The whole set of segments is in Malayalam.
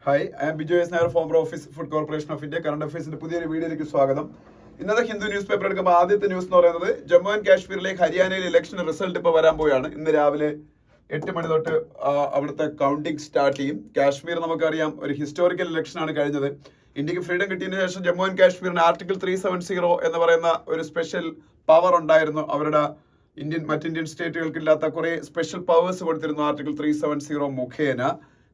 Hi, I am Biju S Nair, former office food corporation of India. Current അഫയേഴ്സിന്റെ പുതിയൊരു വീഡിയോയിലേക്ക് സ്വാഗതം. ഇന്നത്തെ ഹിന്ദു ന്യൂസ് പേപ്പർ എടുക്കുമ്പോൾ ആദ്യത്തെ ന്യൂസ് എന്ന് പറയുന്നത് ജമ്മു ആൻഡ് കാശ്മീരിലേക്ക് ഹരിയാനയിൽ ഇലക്ഷൻ റിസൾട്ട് ഇപ്പോൾ വരാൻ പോവുകയാണ്. ഇന്ന് രാവിലെ 8 മണി തൊട്ട് അവിടുത്തെ കൗണ്ടിങ് സ്റ്റാർട്ട് ചെയ്യും. കാശ്മീർ നമുക്കറിയാം ഒരു ഹിസ്റ്റോറിക്കൽ ഇലക്ഷൻ ആണ് കഴിഞ്ഞത്. ഇന്ത്യക്ക് ഫ്രീഡം കിട്ടിയതിനു ശേഷം ജമ്മു ആൻഡ് കാശ്മീരിന് ആർട്ടിക്കിൾ 370 എന്ന് പറയുന്ന ഒരു സ്പെഷ്യൽ പവർ ഉണ്ടായിരുന്നു. അവരുടെ മറ്റ് ഇന്ത്യൻ സ്റ്റേറ്റുകൾക്ക് ഇല്ലാത്ത കുറെ സ്പെഷ്യൽ പവേഴ്സ് കൊടുത്തിരുന്നു ആർട്ടിക്കിൾ 370 മുഖേന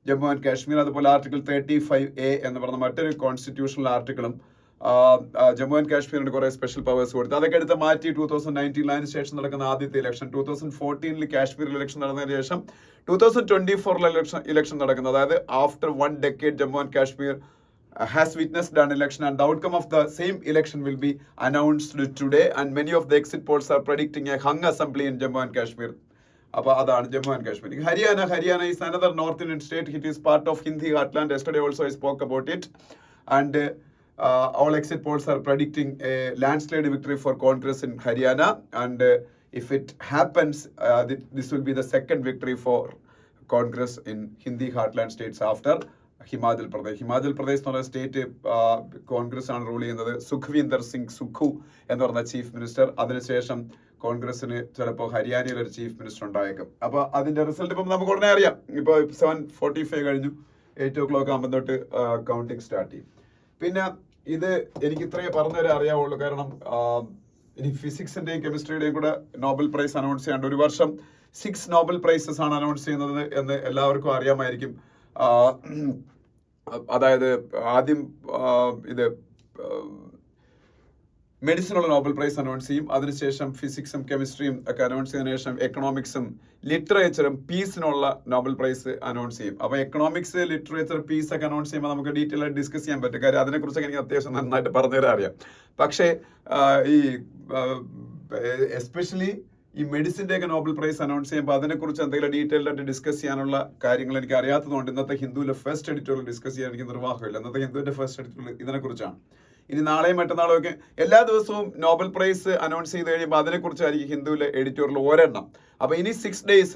ജമ്മു ആൻഡ് കാശ്മീർ. അതുപോലെ ആർട്ടിക്കിൾ 35A എന്ന് പറഞ്ഞ മറ്റൊരു കോൺസ്റ്റിറ്റ്യൂഷണൽ ആർട്ടിക്കിളും ജമ്മു ആൻഡ് കാശ്മീരിന് കുറെ സ്പെഷ്യൽ പവേഴ്സ് കൊടുത്തു. അതൊക്കെ എടുത്ത് മാറ്റി 2019 ശേഷം നടക്കുന്ന ആദ്യത്തെ ഇലക്ഷൻ 2014 കാശ്മീരിൽ ഇലക്ഷൻ നടന്നതിന് ശേഷം 2024 ഇലക്ഷൻ നടക്കുന്നത്. അതായത് after 1 decade Jammu and Kashmir has witnessed an election, and the outcome of the same election will be announced today, and many of the exit polls are predicting a hung assembly in Jammu and Kashmir. അപ്പോൾ അതാണ് Jammu and Kashmir. Haryana is another North Indian state. It is part of Hindi heartland. Yesterday also I spoke about it, and all exit polls are predicting a landslide victory for Congress in Haryana, and if it happens, this will be the second victory for Congress in Hindi heartland states after Himachal Pradesh എന്ന് പറയുന്ന സ്റ്റേറ്റ് കോൺഗ്രസ് ആണ് റൂൾ ചെയ്യുന്നത്. സുഖ്വീന്ദർ സിംഗ് സുഖു എന്ന് പറഞ്ഞ ചീഫ് മിനിസ്റ്റർ. അതിനുശേഷം കോൺഗ്രസിന് ചിലപ്പോൾ ഹരിയാനയിൽ ഒരു ചീഫ് മിനിസ്റ്റർ ഉണ്ടായേക്കും. അപ്പൊ അതിന്റെ റിസൾട്ട് ഇപ്പം നമുക്ക് ഉടനെ അറിയാം. ഇപ്പോൾ 7:45 കഴിഞ്ഞു, 8 o'clock ആകുമ്പോൾ തൊട്ട് കൗണ്ടിങ് സ്റ്റാർട്ട് ചെയ്യും. പിന്നെ ഇത് എനിക്ക് ഇത്രയേ പറഞ്ഞുതരാൻ അറിയാവുള്ളൂ. കാരണം ഇനി ഫിസിക്സിന്റെയും കെമിസ്ട്രിയുടെയും കൂടെ നോബൽ പ്രൈസ് അനൗൺസ് ചെയ്യാണ്ട്. ഒരു വർഷം 6 നോബൽ പ്രൈസസ് ആണ് അനൗൺസ് ചെയ്യുന്നത് എന്ന് എല്ലാവർക്കും അറിയാമായിരിക്കും. അതായത് ആദ്യം ഇത് മെഡിസിനുള്ള നോബൽ പ്രൈസ് അനൗൺസ് ചെയ്യും. അതിനുശേഷം ഫിസിക്സും കെമിസ്ട്രിയും ഒക്കെ അനൗൺസ് ചെയ്തതിനു ശേഷം എക്കണോമിക്സും ലിറ്ററേച്ചറും പീസിനുള്ള നോബൽ പ്രൈസ് അനൗൺസ് ചെയ്യും. അപ്പോൾ എക്കണോമിക്സ്, ലിറ്ററേച്ചർ, പീസ് ഒക്കെ അനൗൺസ് ചെയ്യുമ്പോൾ നമുക്ക് ഡീറ്റെയിൽ ആയിട്ട് ഡിസ്കസ് ചെയ്യാൻ പറ്റും. കാര്യം അതിനെക്കുറിച്ചൊക്കെ എനിക്ക് അത്യാവശ്യം നന്നായിട്ട് പറഞ്ഞുതരാൻ അറിയാം. പക്ഷേ ഈ എസ്പെഷ്യലി ഈ മെഡിസിൻ്റെ ഒക്കെ നോബൽ പ്രൈസ് അനൗൺസ് ചെയ്യുമ്പോൾ അതിനെക്കുറിച്ച് എന്തെങ്കിലും ഡീറ്റെയിൽഡ് ആയിട്ട് ഡിസ്കസ് ചെയ്യാനുള്ള കാര്യങ്ങൾ എനിക്ക് അറിയാത്തതുകൊണ്ട് ഇന്നത്തെ ഹിന്ദുവിലെ ഫസ്റ്റ് എഡിറ്റോറിയൽ ഡിസ്കസ് ചെയ്യാൻ എനിക്ക് നിർവാഹമില്ല. ഇന്നത്തെ ഹിന്ദുവിന്റെ ഫസ്റ്റ് എഡിറ്റോറിയൽ ഇതിനെക്കുറിച്ചാണ്. ഇനി നാളെയും മറ്റന്നാളും ഒക്കെ എല്ലാ ദിവസവും നോബൽ പ്രൈസ് അനൗൺസ് ചെയ്ത് കഴിയുമ്പോൾ അതിനെക്കുറിച്ചായിരിക്കും ഹിന്ദുവിലെ എഡിറ്റോറിയൽ ഒരെണ്ണം. അപ്പോൾ ഇനി 6 days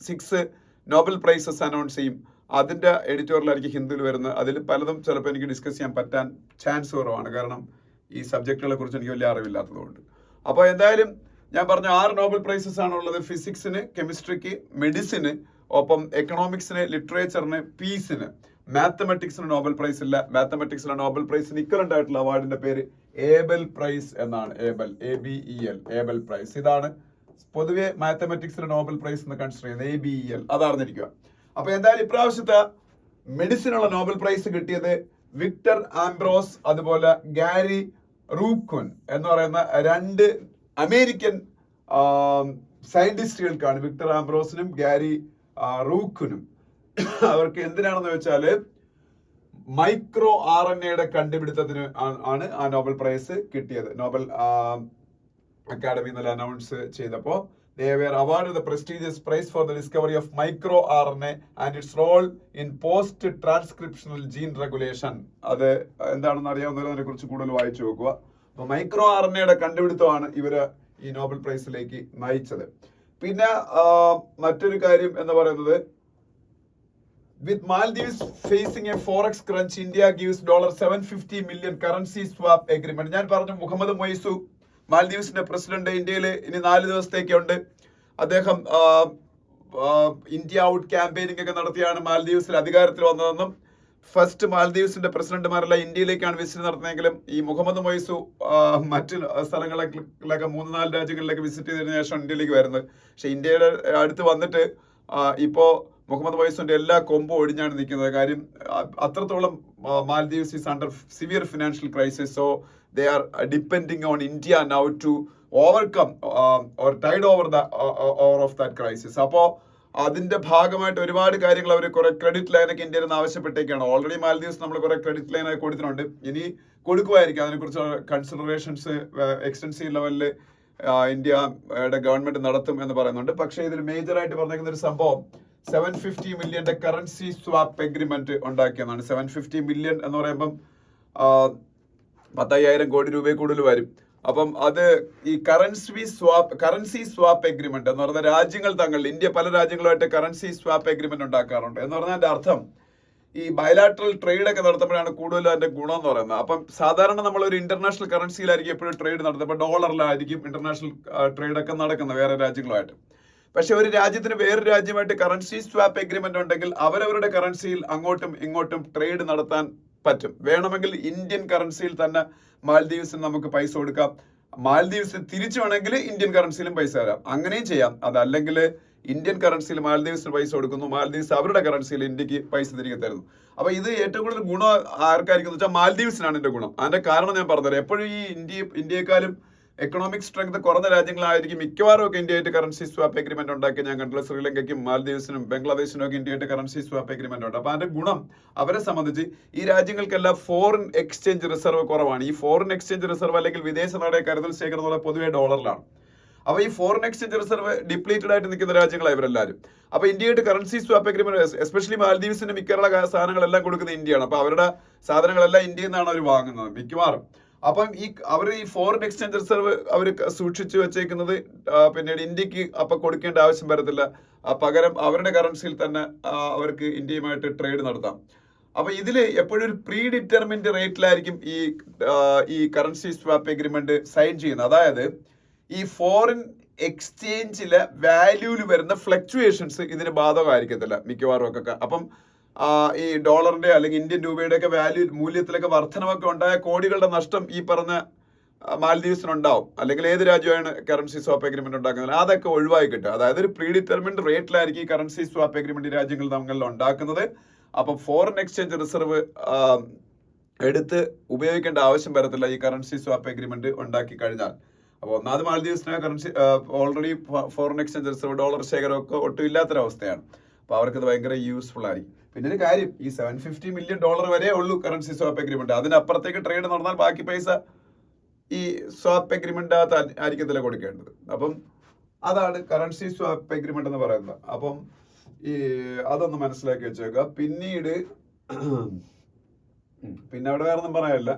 6 നോബൽ പ്രൈസസ് അനൗൺസ് ചെയ്യും. അതിന്റെ എഡിറ്റോറിയലായിരിക്കും ഹിന്ദുവിൽ വരുന്നത്. അതിൽ പലതും ചിലപ്പോൾ എനിക്ക് ഡിസ്കസ് ചെയ്യാൻ പറ്റാൻ ചാൻസ് കുറവാണ്. കാരണം ഈ സബ്ജക്റ്റുകളെ കുറിച്ച് എനിക്ക് വലിയ അറിവില്ലാത്തതുകൊണ്ട്. അപ്പോൾ എന്തായാലും ഞാൻ പറഞ്ഞ 6 നോബൽ പ്രൈസസ് ആണുള്ളത്. ഫിസിക്സിന്, കെമിസ്ട്രിക്ക്, മെഡിസിന്, ഒപ്പം എക്കണോമിക്സിന്, ലിറ്ററേച്ചറിന്, പീസിന്. മാത്തമെറ്റിക്സിന് നോബൽ പ്രൈസ് ഇല്ല. മാത്തമെറ്റിക്സിലെ നോബൽ പ്രൈസിന് ഇക്വലന്റ് ആയിട്ടുള്ള അവാർഡിന്റെ പേര് ഏബൽ പ്രൈസ് എന്നാണ്. ABEL Abel prize. ഇതാണ് പൊതുവെ മാത്തമെറ്റിക്സിലെ നോബൽ പ്രൈസ് എന്ന് കൺസിഡർ ചെയ്യുന്നത്. ABEL അതറിഞ്ഞിരിക്കുക. അപ്പൊ എന്തായാലും ഇപ്രാവശ്യത്തെ മെഡിസിനുള്ള നോബൽ പ്രൈസ് കിട്ടിയത് വിക്ടർ ആംബ്രോസ് അതുപോലെ ഗാരി റൂക്കുൻ എന്ന് പറയുന്ന 2 അമേരിക്കൻ സയന്റിസ്റ്റുകൾക്കാണ്. വിക്ടർ ആംബ്രോസിനും ഗാരി റൂക്കുനും. അവർക്ക് എന്തിനാണെന്ന് വെച്ചാല് മൈക്രോ RNA കണ്ടുപിടുത്തത്തിന് ആണ് ആ നോബൽ പ്രൈസ് കിട്ടിയത്. നോബൽ അക്കാഡമി ഇന്നലെ അനൗൺസ് ചെയ്തപ്പോൾ they were awarded the prestigious prize for the discovery of micro RNA and its role in post transcriptional gene regulation. അത് എന്താണെന്ന് അറിയാവുന്നതിനെ കുറിച്ച് കൂടുതൽ വായിച്ചു നോക്കുക. അപ്പൊ മൈക്രോ RNA കണ്ടുപിടുത്തമാണ് ഇവര് ഈ നോബൽ പ്രൈസിലേക്ക് നയിച്ചത്. പിന്നെ മറ്റൊരു കാര്യം എന്ന് പറയുന്നത്, with Maldives facing a forex crunch, India gives $750 million currency swap agreement. ഞാൻ പറഞ്ഞു മുഹമ്മദ് മൊയ്സു മാൽദീവ്സിന്റെ പ്രസിഡന്റ് ഇന്ത്യയിൽ ഇനി 4 ദിവസത്തേക്കുണ്ട്. അദ്ദേഹം ഇന്ത്യ ഔട്ട് ക്യാമ്പയിനിങ് ഒക്കെ നടത്തിയാണ് മാൽദീവ്സിൽ അധികാരത്തിൽ വന്നതെന്നും ഫസ്റ്റ് മാൽദീവ്സിന്റെ പ്രസിഡന്റുമാരെല്ലാം ഇന്ത്യയിലേക്കാണ് വിസിറ്റ് നടത്തുന്നതെങ്കിലും ഈ മുഹമ്മദ് മൊയ്സു മറ്റ് സ്ഥലങ്ങളിലൊക്കെ 3-4 രാജ്യങ്ങളിലേക്ക് വിസിറ്റ് ചെയ്തതിനു ശേഷം ഇന്ത്യയിലേക്ക് വരുന്നത്. പക്ഷെ ഇന്ത്യയുടെ അടുത്ത് വന്നിട്ട് ഇപ്പോ മുഹമ്മദ് മൊയ്സുന്റെ എല്ലാ കൊമ്പും ഒടിഞ്ഞാണ് നിൽക്കുന്നത്. കാര്യം അത്രത്തോളം Maldives is under severe financial crisis. So they are depending on India now to overcome or tide over of that crisis. അപ്പോൾ അതിന്റെ ഭാഗമായിട്ട് ഒരുപാട് കാര്യങ്ങൾ അവർ കുറെ ക്രെഡിറ്റ് ലൈനൊക്കെ ഇന്ത്യയിൽ നിന്ന് ആവശ്യപ്പെട്ടേക്കാണ്. ഓൾറെഡി മാൽദീവ്സ് നമ്മൾ കുറെ ക്രെഡിറ്റ് ലൈനൊക്കെ കൊടുത്തിട്ടുണ്ട്. ഇനി കൊടുക്കുമായിരിക്കും. അതിനെക്കുറിച്ച് കൺസിഡറേഷൻസ് എക്സ്റ്റൻസീവ് ലെവലിൽ ഇന്ത്യയുടെ ഗവൺമെന്റ് നടത്തും എന്ന് പറയുന്നുണ്ട്. പക്ഷേ ഇതിൽ മേജറായിട്ട് പറഞ്ഞേക്കുന്ന ഒരു സംഭവം $750 million കറൻസി സ്വാപ്പ് എഗ്രിമെന്റ് ഉണ്ടാക്കിയതാണ്. 750 million എന്ന് പറയുമ്പം 10,000 കോടി രൂപയെ കൂടുതൽ വരും. അപ്പം അത് ഈ കറൻസി സ്വാപ്പ് എഗ്രിമെന്റ് എന്ന് പറഞ്ഞ രാജ്യങ്ങൾ തങ്ങൾ, ഇന്ത്യ പല രാജ്യങ്ങളുമായിട്ട് കറൻസി സ്വാപ്പ് എഗ്രിമെന്റ് ഉണ്ടാക്കാറുണ്ട്. എന്ന് പറഞ്ഞാൽ അതിന്റെ അർത്ഥം ഈ ബയലാട്രൽ ട്രേഡ് ഒക്കെ നടത്തുമ്പോഴാണ് കൂടുതലും അതിന്റെ ഗുണം എന്ന് പറയുന്നത്. അപ്പം സാധാരണ നമ്മൾ ഒരു ഇന്റർനാഷണൽ കറൻസിയിലായിരിക്കും എപ്പോഴും ട്രേഡ് നടത്തുന്നത്. ഇപ്പൊ ഡോളറിലായിരിക്കും ഇന്റർനാഷണൽ ട്രേഡ് ഒക്കെ നടക്കുന്നത് വേറെ രാജ്യങ്ങളുമായിട്ട്. പക്ഷെ ഒരു രാജ്യത്തിന് വേറൊരു രാജ്യമായിട്ട് കറൻസി സ്വാപ്പ് എഗ്രിമെന്റ് ഉണ്ടെങ്കിൽ അവരവരുടെ കറൻസിയിൽ അങ്ങോട്ടും ഇങ്ങോട്ടും ട്രേഡ് നടത്താൻ പറ്റും. വേണമെങ്കിൽ ഇന്ത്യൻ കറൻസിയിൽ തന്നെ മാൽദീവ്സിന് നമുക്ക് പൈസ കൊടുക്കാം, മാൽദീവ്സിൽ തിരിച്ചു വേണമെങ്കിൽ ഇന്ത്യൻ കറൻസിയിലും പൈസ തരാം, അങ്ങനെയും ചെയ്യാം. അതല്ലെങ്കിൽ ഇന്ത്യൻ കറൻസിയിൽ മാൽദീവ്സിന് പൈസ കൊടുക്കുന്നു, മാൽദീവ്സ് അവരുടെ കറൻസിയിൽ ഇന്ത്യക്ക് പൈസ തിരികെ തരുന്നു. അപ്പൊ ഇത് ഏറ്റവും കൂടുതൽ ഗുണം ആർക്കായിരിക്കും എന്ന് വെച്ചാൽ മാൽദീവ്സിനാണ് ഇതിന്റെ ഗുണം. അതിന്റെ കാരണം ഞാൻ പറഞ്ഞുതരാം. എപ്പോഴും ഈ ഇന്ത്യയെക്കാളും എക്കണോമിക് സ്ട്രെങ്ത് കുറഞ്ഞ രാജ്യങ്ങളായിരിക്കും മിക്കവാറും ഒക്കെ ഇന്ത്യയായിട്ട് കറൻസി സ്വാപ്പ് എഗ്രിമെന്റ് ഉണ്ടാക്കി ഞാൻ കണ്ടുള്ള ശ്രീലങ്കയ്ക്കും മാൽദീവ്സിനും ബംഗ്ലാദേശിനും ഒക്കെ ഇന്ത്യയായിട്ട് കറൻസി സ്വാപ്പ് എഗ്രിമെന്റ് ഉണ്ട്. അപ്പൊ അതിന്റെ ഗുണം അവരെ സംബന്ധിച്ച് ഈ രാജ്യങ്ങൾക്കെല്ലാം ഫോറിൻ എക്സ്ചേഞ്ച് റിസർവ് കുറവാണ്. ഈ ഫോറിൻ എക്സ്ചേഞ്ച് റിസർവ് അല്ലെങ്കിൽ വിദേശ നാണയ കരുതൽ ശേഖരം എന്ന് പറയുന്നത് പൊതുവെ ഡോളറിലാണ്. അപ്പൊ ഈ ഫോറിൻ എക്സ്ചേഞ്ച് റിസർവ് ഡിപ്ലീറ്റഡ് ആയിട്ട് നിൽക്കുന്ന രാജ്യങ്ങളാണ് ഇവരെല്ലാവരും. അപ്പൊ ഇന്ത്യയായിട്ട് കറൻസി സ്വാപ്പ് എഗ്രിമെന്റ് എസ്പെഷ്യലി മാൽദീവ്സിന് മിക്കുള്ള സാധനങ്ങളെല്ലാം കൊടുക്കുന്നത് ഇന്ത്യയാണ്. അപ്പൊ അവരുടെ സാധനങ്ങളെല്ലാം ഇന്ത്യയിൽ നിന്നാണ് അവർ വാങ്ങുന്നത് മിക്കവാറും. അപ്പം അവർ ഈ ഫോറിൻ എക്സ്ചേഞ്ച് റിസർവ് അവർ സൂക്ഷിച്ചു വെച്ചേക്കുന്നത് പിന്നീട് ഇന്ത്യക്ക് അപ്പൊ കൊടുക്കേണ്ട ആവശ്യം വരത്തില്ല. പകരം അവരുടെ കറൻസിയിൽ തന്നെ അവർക്ക് ഇന്ത്യയുമായിട്ട് ട്രേഡ് നടത്താം. അപ്പൊ ഇതിൽ എപ്പോഴും ഒരു പ്രീ ഡിറ്റർമിൻഡ് റേറ്റിലായിരിക്കും ഈ കറൻസി സ്വാപ്പ് എഗ്രിമെന്റ് സൈൻ ചെയ്യുന്നത്. അതായത് ഈ ഫോറിൻ എക്സ്ചേഞ്ചിലെ വാല്യൂല് വരുന്ന ഫ്ലക്ച്വേഷൻസ് ഇതിന് ബാധകമായിരിക്കത്തില്ല മിക്കവാറും ഒക്കെ. അപ്പം ഈ ഡോളറിന്റെ അല്ലെങ്കിൽ ഇന്ത്യൻ രൂപയുടെ ഒക്കെ മൂല്യത്തിലൊക്കെ വർധനമൊക്കെ ഉണ്ടായ കോടികളുടെ നഷ്ടം ഈ പറഞ്ഞ മാൽദീവ്സിനുണ്ടാവും. അല്ലെങ്കിൽ ഏത് രാജ്യമാണ് കറൻസി സ്വാപ്പ് എഗ്രിമെന്റ് ഉണ്ടാക്കുന്നത് അതൊക്കെ ഒഴിവായി കിട്ടും. അതായത് ഒരു പ്രീ ഡിറ്റർമിൻഡ് റേറ്റിലായിരിക്കും ഈ കറൻസി സ്വാപ്പ് എഗ്രിമെന്റ് രാജ്യങ്ങൾ തമ്മിൽ ഉണ്ടാക്കുന്നത്. അപ്പം ഫോറിൻ എക്സ്ചേഞ്ച് റിസർവ് എടുത്ത് ഉപയോഗിക്കേണ്ട ആവശ്യം വരത്തില്ല ഈ കറൻസി സ്വാപ്പ് എഗ്രിമെന്റ് ഉണ്ടാക്കി കഴിഞ്ഞാൽ. അപ്പോൾ ഒന്നാമത് മാൽദീവ്സിന് currency already foreign exchange reserve dollar ശേഖരമൊക്കെ ഒട്ടും ഇല്ലാത്തൊരവസ്ഥയാണ്. അപ്പൊ അവർക്കത് ഭയങ്കര യൂസ്ഫുൾ ആയിരിക്കും. പിന്നെ ഒരു കാര്യം, ഈ $750 million വരെ ഉള്ളൂ കറൻസി സ്വാപ്പ് എഗ്രിമെന്റ്. അതിനപ്പുറത്തേക്ക് ട്രേഡ് നടന്നാൽ ബാക്കി പൈസ ഈ സ്വാപ്പ് എഗ്രിമെന്റ് ആയിരിക്കത്തില്ല കൊടുക്കേണ്ടത്. അപ്പം അതാണ് കറൻസി സ്വാപ്പ് എഗ്രിമെന്റ് എന്ന് പറയുന്നത്. അപ്പം ഈ അതൊന്ന് മനസ്സിലാക്കി വെച്ചേക്കുക. പിന്നീട് പിന്നെ അവിടെ വേറെ ഒന്നും പറയാനില്ല.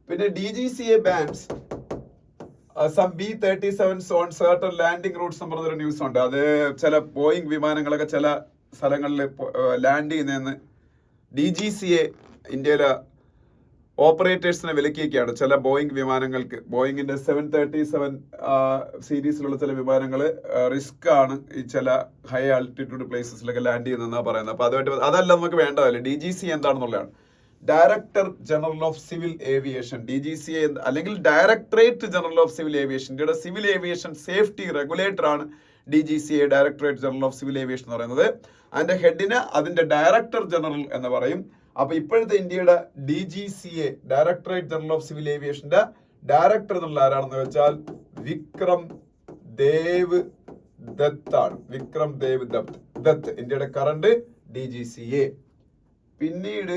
പിന്നെ DGCA bands some B-37s on certain landing routes എന്ന് പറഞ്ഞൊരു ന്യൂസ് ഉണ്ട്. അത് ചില ബോയിങ് വിമാനങ്ങളൊക്കെ ചില സ്ഥലങ്ങളിൽ ലാൻഡ് ചെയ്യുന്നതെന്ന് DGCA ഇന്ത്യയിലെ ഓപ്പറേറ്റേഴ്സിനെ വിലക്കിയൊക്കെയാണ്. ചില ബോയിങ് വിമാനങ്ങൾക്ക്, ബോയിങ്ങിന്റെ 737 സീരീസിലുള്ള ചില വിമാനങ്ങൾ റിസ്ക് ആണ് ഈ ചില ഹൈ ആൾട്ടിറ്റ്യൂഡ് പ്ലേസസിലൊക്കെ ലാൻഡ് ചെയ്യുന്നതെന്നാണ് പറയുന്നത്. അപ്പൊ അതുമായിട്ട് അതല്ല നമുക്ക് വേണ്ടതല്ലേ. DGCA എന്താണെന്നുള്ളതാണ് director general of civil aviation. DGCA അല്ലെങ്കിൽ directorate general of civil aviation, ഇന്ത്യയുടെ സിവിൽ ഏവിയേഷൻ സേഫ്റ്റി റെഗുലേറ്റർ ആണ് DGCA, directorate general of civil aviation എന്ന് പറയുന്നത്. അതിന്റെ ഹെഡിന് അതിന്റെ ഡയറക്ടർ ജനറൽ എന്ന് പറയും. അപ്പൊ ഇപ്പോഴത്തെ ഇന്ത്യയുടെ DGCA, directorate general of civil ഏവിയേഷന്റെ ഡയറക്ടർ എന്നുള്ള ആരാണെന്ന് വെച്ചാൽ വിക്രം ദേവ് ദത്ത് ആണ്. വിക്രം ദേവ് ദത്ത് ഇന്ത്യയുടെ കറണ്ട് DGCA. പിന്നീട്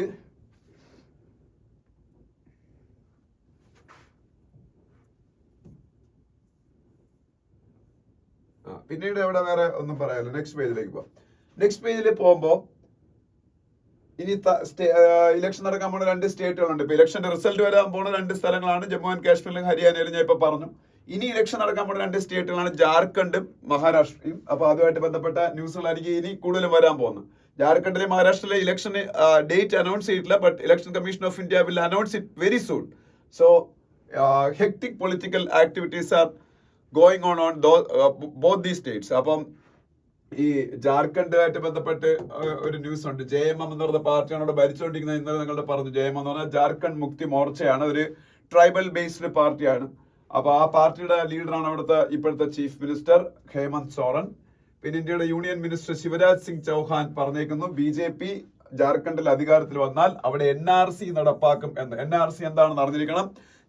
അവിടെ വേറെ ഒന്നും പറയാനില്ല. നെക്സ്റ്റ് പേജിലേക്ക് പോവാം. നെക്സ്റ്റ് പേജിൽ പോകുമ്പോൾ ഇനി ഇലക്ഷൻ നടക്കാൻ പോണ 2 സ്റ്റേറ്റുകളുണ്ട്. ഇപ്പൊ ഇലക്ഷന്റെ റിസൾട്ട് വരാൻ പോണ 2 സ്ഥലങ്ങളാണ് ജമ്മു ആൻഡ് കാശ്മീരിലും ഹരിയാനയിലും. ഞാൻ ഇപ്പൊ പറഞ്ഞു. ഇനി ഇലക്ഷൻ നടക്കാൻ പോണ 2 സ്റ്റേറ്റുകളാണ് ജാർഖണ്ഡും മഹാരാഷ്ട്രയും. അപ്പൊ അതുമായിട്ട് ബന്ധപ്പെട്ട ന്യൂസുകളായിരിക്കും ഇനി കൂടുതലും വരാൻ പോകുന്നത്. ജാർഖണ്ഡിലെ മഹാരാഷ്ട്രയിലെ ഇലക്ഷന് ഡേറ്റ് അനൗൺസ് ചെയ്തിട്ടില്ല. But election commission of India will announce it very soon. So hectic political activities are going on both these states. അപ്പം ഈ ജാർഖണ്ഡുമായിട്ട് ബന്ധപ്പെട്ട് ഒരു ന്യൂസ് ഉണ്ട്. JMM എന്ന് പറഞ്ഞ പാർട്ടിയാണ് അവിടെ ഭരിച്ചുകൊണ്ടിരിക്കുന്നത്. ഇന്നലെ നിങ്ങളുടെ പറഞ്ഞു. JMM എന്ന് പറഞ്ഞാൽ ജാർഖണ്ഡ് മുക്തി മോർച്ചയാണ്. ഒരു ട്രൈബൽ ബേസ്ഡ് പാർട്ടിയാണ്. അപ്പൊ ആ പാർട്ടിയുടെ ലീഡറാണ് അവിടുത്തെ ഇപ്പോഴത്തെ ചീഫ് മിനിസ്റ്റർ ഹേമന്ത് സോറൻ. പിന്നെ ഇന്ത്യയുടെ യൂണിയൻ മിനിസ്റ്റർ ശിവരാജ് സിംഗ് ചൗഹാൻ പറഞ്ഞേക്കുന്നു BJP ജാർഖണ്ഡിൽ അധികാരത്തിൽ വന്നാൽ അവിടെ NRC നടപ്പാക്കും എന്ന്. NRC എന്താണെന്ന് അറിഞ്ഞിരിക്കണം.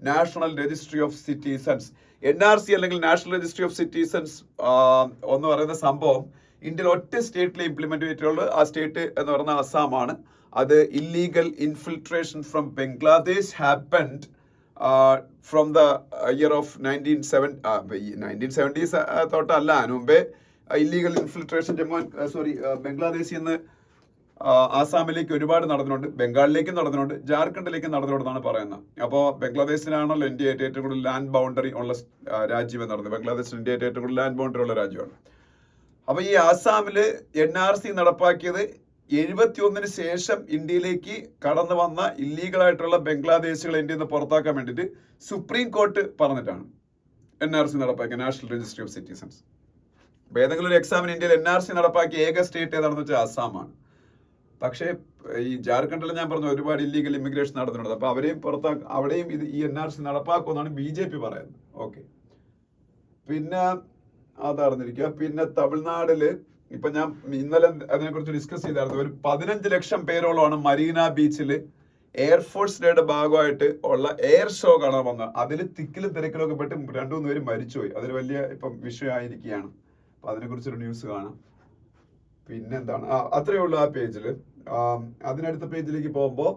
National registry of citizens. NRC അല്ലെങ്കിൽ നാഷണൽ രജിസ്ട്രി ഓഫ് സിറ്റിസൺസ് എന്ന് പറയുന്ന സംഭവം ഇന്ത്യയിൽ ഒറ്റ സ്റ്റേറ്റിൽ ഇംപ്ലിമെന്റ് ചെയ്തിട്ടുള്ളത്. ആ സ്റ്റേറ്റ് എന്ന് പറയുന്ന അസാമാണ്. അത് illegal infiltration from Bangladesh happened from the year of 1970s തൊട്ടല്ല, അതിനു മുമ്പേ ഇല്ലീഗൽ ഇൻഫിൽട്രേഷൻ ബംഗ്ലാദേശിൽ നിന്ന് ആസാമിലേക്ക് ഒരുപാട് നടന്നിട്ടുണ്ട്, ബംഗാളിലേക്കും നടന്നിട്ടുണ്ട്, ജാർഖണ്ഡിലേക്കും നടന്നിട്ടുണ്ടെന്നാണ് പറയുന്നത്. അപ്പോൾ ബംഗ്ലാദേശിനാണല്ലോ ഇന്ത്യയായിട്ട് ഏറ്റവും കൂടുതൽ ലാൻഡ് ബൗണ്ടറി ഉള്ള രാജ്യം എന്ന് പറയുന്നത്. ബംഗ്ലാദേശിന് ഇന്ത്യയായിട്ട് ഏറ്റവും കൂടുതൽ ലാൻഡ് ബൗണ്ടറി ഉള്ള രാജ്യമാണ്. അപ്പൊ ഈ ആസാമില് NRC നടപ്പാക്കിയത് 71 ശേഷം ഇന്ത്യയിലേക്ക് കടന്നു വന്ന ഇല്ലീഗലായിട്ടുള്ള ബംഗ്ലാദേശികളെ ഇന്ത്യയിൽ നിന്ന് പുറത്താക്കാൻ വേണ്ടിയിട്ട് സുപ്രീം കോർട്ട് പറഞ്ഞിട്ടാണ് NRC നടപ്പാക്കിയ നാഷണൽ രജിസ്ട്രി ഓഫ് സിറ്റിസൺസ്. അപ്പോൾ ഏതെങ്കിലും ഒരു എക്സാമിന് ഇന്ത്യയിൽ NRC നടപ്പാക്കിയ ഏക സ്റ്റേറ്റ് ഏതാണെന്ന് വെച്ചാൽ അസാമാണ്. പക്ഷേ ഈ ജാർഖണ്ഡിൽ ഞാൻ പറഞ്ഞു ഒരുപാട് ഇല്ലീഗൽ ഇമിഗ്രേഷൻ നടന്നിട്ടുണ്ട്. അപ്പോൾ അവരെയും അവിടെയും ഈ NRC നടപ്പാക്കുമെന്നാണ് BJP പറയുന്നത്. ഓക്കെ, പിന്നെ അതറിഞ്ഞിരിക്കുക. പിന്നെ തമിഴ്നാടില് ഇപ്പൊ ഞാൻ ഇന്നലെ അതിനെക്കുറിച്ച് ഡിസ്കസ് ചെയ്തായിരുന്നു. ഒരു 15 ലക്ഷം പേരോളമാണ് മരീന ബീച്ചിൽ എയർഫോഴ്സ് ഡേയുടെ ഭാഗമായിട്ട് ഉള്ള എയർ ഷോ കാണാൻ വന്നത്. അതിൽ തിക്കിലും തിരക്കിലും ഒക്കെ പെട്ട് 2-3 പേര് മരിച്ചുപോയി. അതൊരു വലിയ ഇപ്പം വിഷയമായിരിക്കുകയാണ്. അപ്പൊ അതിനെക്കുറിച്ചൊരു ന്യൂസ് കാണാം. പിന്നെന്താണ്, അത്രയേ ഉള്ളൂ ആ പേജില്. അതിനടുത്ത പേജിലേക്ക് പോകുമ്പോ